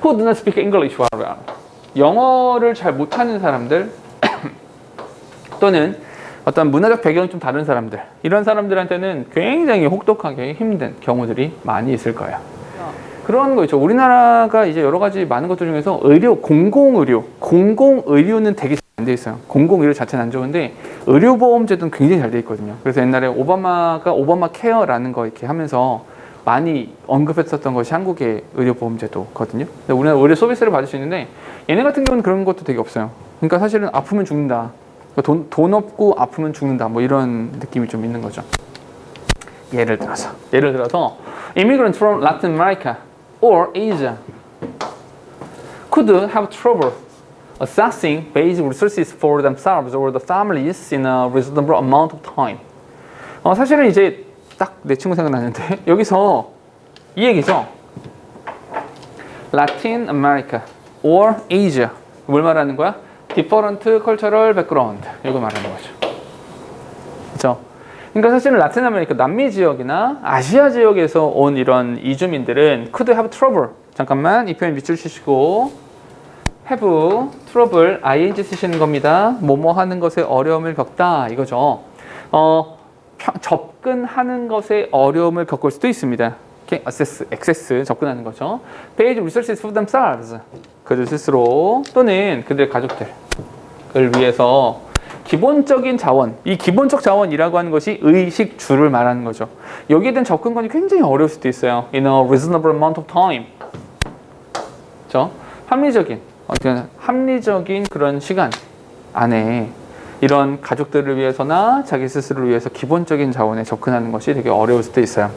Who do not speak English very well. 영어를 잘 못하는 사람들 또는 어떤 문화적 배경이 좀 다른 사람들, 이런 사람들한테는 굉장히 혹독하게 힘든 경우들이 많이 있을 거예요. 그런 거 있죠. 우리나라가 이제 여러 가지 많은 것들 중에서 공공의료는 되게 잘 돼 있어요. 공공의료 자체는 안 좋은데 의료보험제도는 굉장히 잘 돼 있거든요. 그래서 옛날에 오바마 케어라는 거 이렇게 하면서 많이 언급했었던 것이 한국의 의료보험제도거든요. 근데 우리나라 의료 서비스를 받을 수 있는데 얘네 같은 경우는 그런 것도 되게 없어요. 그러니까 사실은 아프면 죽는다. 돈 없고 아프면 죽는다. 뭐 이런 느낌이 좀 있는 거죠. 예를 들어서 immigrants from Latin America or Asia could have trouble accessing basic resources for themselves or the families in a reasonable amount of time. 사실은 이제 딱 내 친구 생각나는데 여기서 이 얘기죠. Latin America or Asia. 뭘 말하는 거야? Different cultural background. 이걸 말하는 거죠. 그렇죠? 그러니까 사실은 라틴 아메리카 남미 지역이나 아시아 지역에서 온 이런 이주민들은 could have trouble. 잠깐만 이 표현 밑줄 치시고 have trouble ing 쓰시는 겁니다. 뭐뭐 하는 것에 어려움을 겪다 이거죠. 접근하는 것에 어려움을 겪을 수도 있습니다. Okay? access 접근하는 거죠. Page resources for themselves 그들 스스로 또는 그들의 가족들을 위해서 기본적인 자원, 이 기본적 자원이라고 하는 것이 의식주를 말하는 거죠. 여기에 대한 접근권이 굉장히 어려울 수도 있어요. In a reasonable amount of time. 그렇죠? 합리적인 그런 시간 안에 이런 가족들을 위해서나 자기 스스로를 위해서 기본적인 자원에 접근하는 것이 되게 어려울 수도 있어요.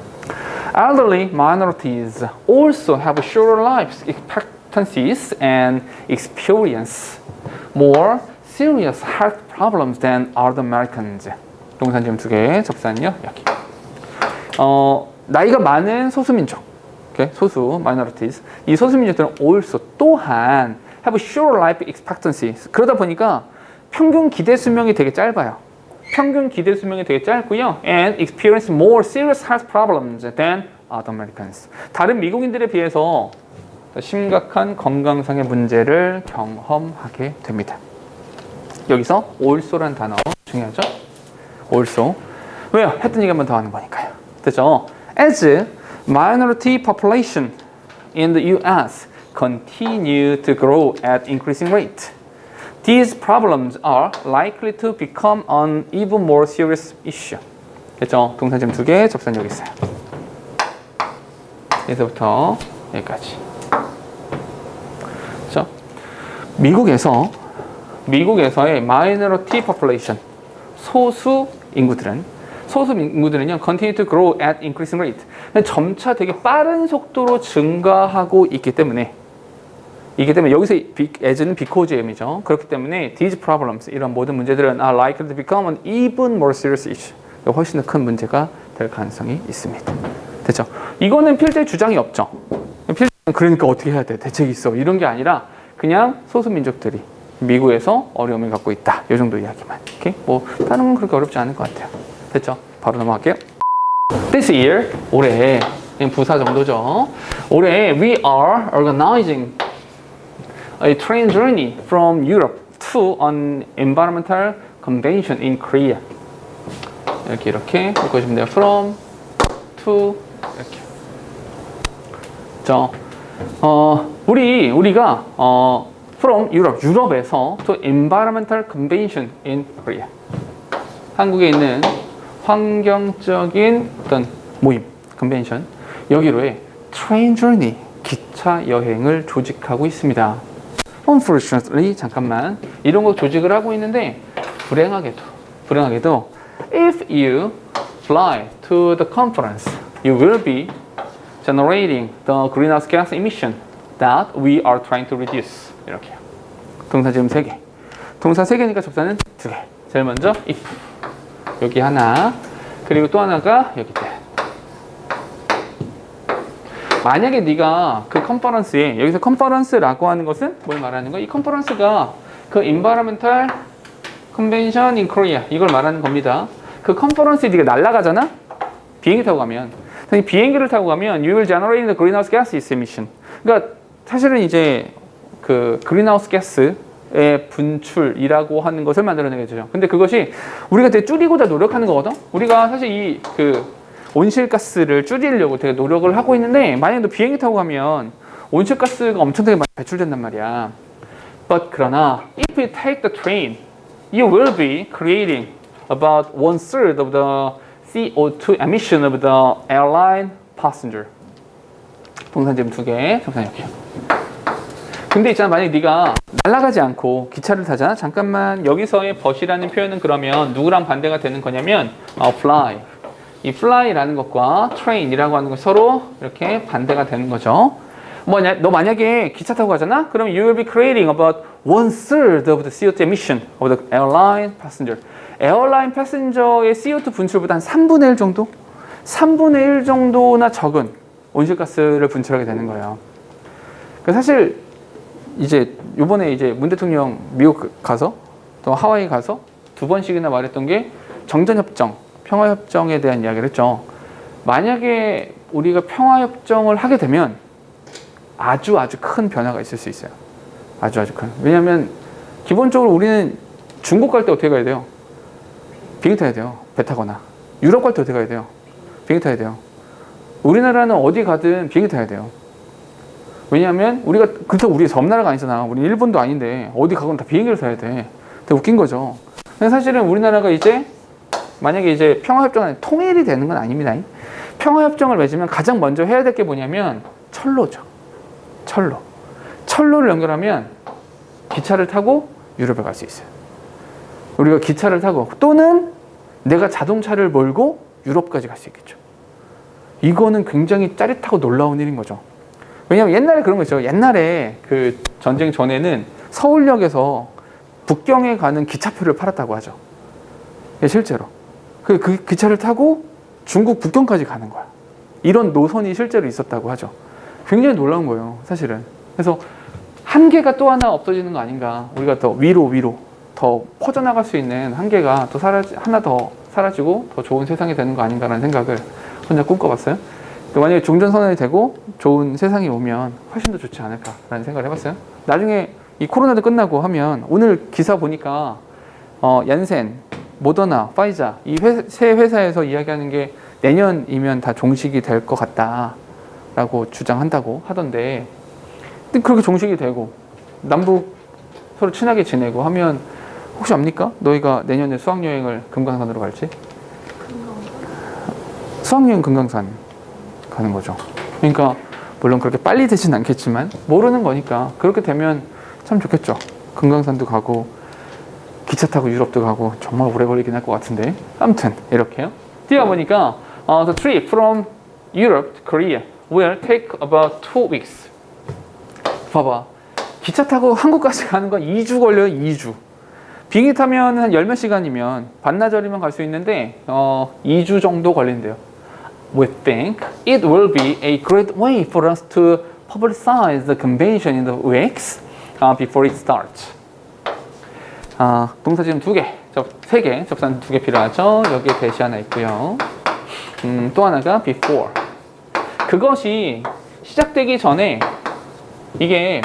Elderly minorities also have shorter life expectancies and experience more serious health problems than other Americans. 동사 지금 2개, 접사는요 여기. 나이가 많은 소수민족, okay? 소수 minorities. 이 소수민족들은 also 또한 have a shorter life expectancy. 그러다 보니까 평균 기대 수명이 되게 짧아요. 평균 기대 수명이 되게 짧고요. And experience more serious health problems than other Americans. 다른 미국인들에 비해서 더 심각한 건강상의 문제를 경험하게 됩니다. 여기서 also라는 단어 중요하죠? also. 왜요? 했던 얘기 한 번 더 하는 거니까요. 됐죠? As minority population in the US continue to grow at increasing rate, these problems are likely to become an even more serious issue. 됐죠? 동사 지금 2개, 접선 여기 있어요. 여기서부터 여기까지. 그렇죠? 미국에서의 minority population, 소수 인구들은요, continue to grow at increasing rate. 점차 되게 빠른 속도로 증가하고 있기 때문에 여기서 as는 because의 의미죠. 그렇기 때문에 these problems, 이런 모든 문제들은 are likely to become an even more serious issue. 훨씬 더 큰 문제가 될 가능성이 있습니다. 됐죠? 이거는 필자의 주장이 없죠. 필자는 그러니까 어떻게 해야 돼? 대책이 있어. 이런 게 아니라 그냥 소수민족들이 미국에서 어려움을 갖고 있다. 이 정도 이야기만. 오케이? 뭐 다른 건 그렇게 어렵지 않을 것 같아요. 됐죠? 바로 넘어갈게요. This year, 올해 그냥 부사 정도죠. 올해 we are organizing a train journey from Europe to an environmental convention in Korea. 이렇게 읽어주시면 돼요. From, to, 이렇게. 자, 우리가 from Europe, 유럽에서 to environmental convention in Korea. 한국에 있는 환경적인 어떤 모임, convention. 여기로의 train journey, 기차 여행을 조직하고 있습니다. Unfortunately, 잠깐만. 이런 거 조직을 하고 있는데, 불행하게도, if you fly to the conference, you will be generating the greenhouse gas emission that we are trying to reduce. 이렇게요. 동사 지금 3개. 동사 3개니까 접사는 2개. 제일 먼저 if. 여기 하나. 그리고 또 하나가 여기 있다. 만약에 네가 그 컨퍼런스에, 여기서 컨퍼런스라고 하는 것은 뭘 말하는 거야? 이 컨퍼런스가 그 Environmental Convention in Korea 이걸 말하는 겁니다. 그 컨퍼런스에 네가 날아가잖아? 비행기 타고 가면. 비행기를 타고 가면 you will generate the greenhouse gas emission. 그러니까 사실은 이제 그 greenhouse gas의 분출이라고 하는 것을 만들어내게 되죠. 근데 그것이 우리가 되게 줄이고자 노력하는 거거든? 우리가 사실 이 온실가스를 줄이려고 되게 노력을 하고 있는데 만약에 너 비행기 타고 가면 온실가스가 엄청나게 많이 배출된단 말이야. But 그러나 if you take the train, you will be creating about 1/3 of the CO2 emission of the airline passenger. 동사 지금 2개, 동사 여기요. 근데 있잖아, 만약에 네가 날아가지 않고 기차를 타잖아. 잠깐만, 여기서의 but이라는 표현은 그러면 누구랑 반대가 되는 거냐면 fly. 이 fly라는 것과 train이라고 하는 것 서로 이렇게 반대가 되는 거죠. 너 만약에 기차 타고 가잖아? 그럼 you will be creating about 1/3 of the CO2 emission of the airline passenger. 에어라인 패신저의 CO2 분출보다 한 3분의 1 정도? 3분의 1 정도나 적은 온실가스를 분출하게 되는 거예요. 그러니까 사실 이제 요번에 이제 문 대통령 미국 가서 또 하와이 가서 2번씩이나 말했던 게 정전협정, 평화협정에 대한 이야기를 했죠. 만약에 우리가 평화협정을 하게 되면 아주 큰 변화가 있을 수 있어요. 아주 큰. 왜냐하면 기본적으로 우리는 중국 갈 때 어떻게 가야 돼요? 비행기 타야 돼요. 배 타거나. 유럽 갈 때 어떻게 가야 돼요? 비행기 타야 돼요. 우리나라는 어디 가든 비행기 타야 돼요. 왜냐하면 그렇다고 우리 섬나라가 아니잖아. 우리 일본도 아닌데 어디 가건 다 비행기를 타야 돼. 되게 웃긴 거죠. 근데 사실은 우리나라가 이제 만약에 이제 평화협정에 통일이 되는 건 아닙니다. 평화협정을 맺으면 가장 먼저 해야 될 게 뭐냐면 철로죠. 철로를 연결하면 기차를 타고 유럽에 갈 수 있어요. 우리가 기차를 타고 또는 내가 자동차를 몰고 유럽까지 갈 수 있겠죠. 이거는 굉장히 짜릿하고 놀라운 일인 거죠. 왜냐하면 옛날에 그런 거 있죠. 옛날에 그 전쟁 전에는 서울역에서 북경에 가는 기차표를 팔았다고 하죠. 실제로. 그 기차를 타고 중국 북경까지 가는 거야. 이런 노선이 실제로 있었다고 하죠. 굉장히 놀라운 거예요, 사실은. 그래서 한계가 또 하나 없어지는 거 아닌가. 우리가 더 위로 더 퍼져나갈 수 있는 한계가 또 하나 더 사라지고 더 좋은 세상이 되는 거 아닌가라는 생각을 혼자 꿈꿔봤어요. 만약에 종전선언이 되고 좋은 세상이 오면 훨씬 더 좋지 않을까라는 생각을 해봤어요. 나중에 이 코로나도 끝나고 하면 오늘 기사 보니까 얀센, 모더나, 파이자 이 세 회사에서 이야기하는 게 내년이면 다 종식이 될 것 같다라고 주장한다고 하던데, 근데 그렇게 종식이 되고 남북 서로 친하게 지내고 하면 혹시 압니까? 너희가 내년에 수학여행을 금강산으로 갈지? 수학여행 금강산 가는 거죠. 그러니까 물론 그렇게 빨리 되진 않겠지만 모르는 거니까 그렇게 되면 참 좋겠죠. 금강산도 가고 기차 타고 유럽도 가고 정말 오래 걸리긴 할 것 같은데 아무튼 이렇게요. 뒤에 보니까 the trip from Europe to Korea will take about 2 weeks. 봐봐. 기차 타고 한국까지 가는 건 2주 걸려요. 2주. 비행기 타면 한 10몇 시간이면 반나절이면 갈 수 있는데 2주 정도 걸린대요. We think it will be a great way for us to publicize the convention in the weeks before it starts. 동사 지금 2개, 3개, 접산 2개 필요하죠. 여기에 대시 하나 있고요. 또 하나가 before. 그것이 시작되기 전에 이게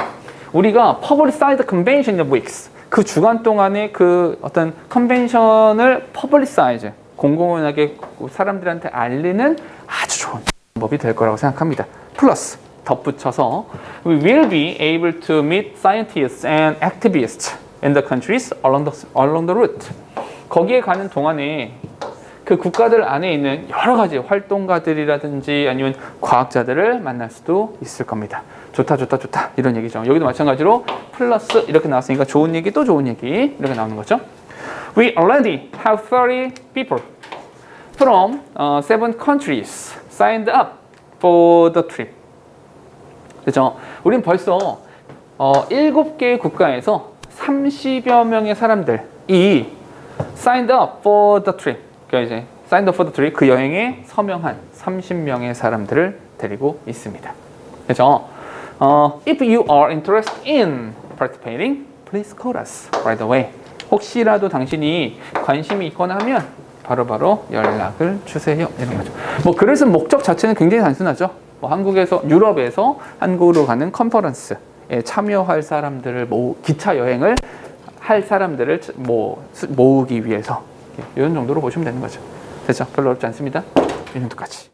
우리가 publicize the convention in the weeks. 그 주간 동안에 그 어떤 컨벤션을 publicize, 공공연하게 사람들한테 알리는 아주 좋은 방법이 될 거라고 생각합니다. 플러스 덧붙여서 we will be able to meet scientists and activists in the countries along the route. 거기에 가는 동안에 그 국가들 안에 있는 여러 가지 활동가들이라든지 아니면 과학자들을 만날 수도 있을 겁니다. 좋다 이런 얘기죠. 여기도 마찬가지로 플러스 이렇게 나왔으니까 좋은 얘기 또 좋은 얘기 이렇게 나오는 거죠. We already have 30 people from 7 countries signed up for the trip. 그렇죠? 우린 벌써 7개의 국가에서 30여 명의 사람들이 signed up for the trip. 그러니까 이제 signed up for the trip 그 여행에 서명한 30명의 사람들을 데리고 있습니다. 그렇죠? If you are interested in participating, please call us right away. 혹시라도 당신이 관심이 있거나 하면 바로바로 연락을 주세요. 이런 거죠. 뭐 그래서 목적 자체는 굉장히 단순하죠. 뭐 한국에서 유럽에서 한국으로 가는 컨퍼런스에 참여할 사람들을 기차 여행을 할 사람들을 모으기 위해서 이런 정도로 보시면 되는 거죠. 됐죠? 별로 어렵지 않습니다. 이 정도까지.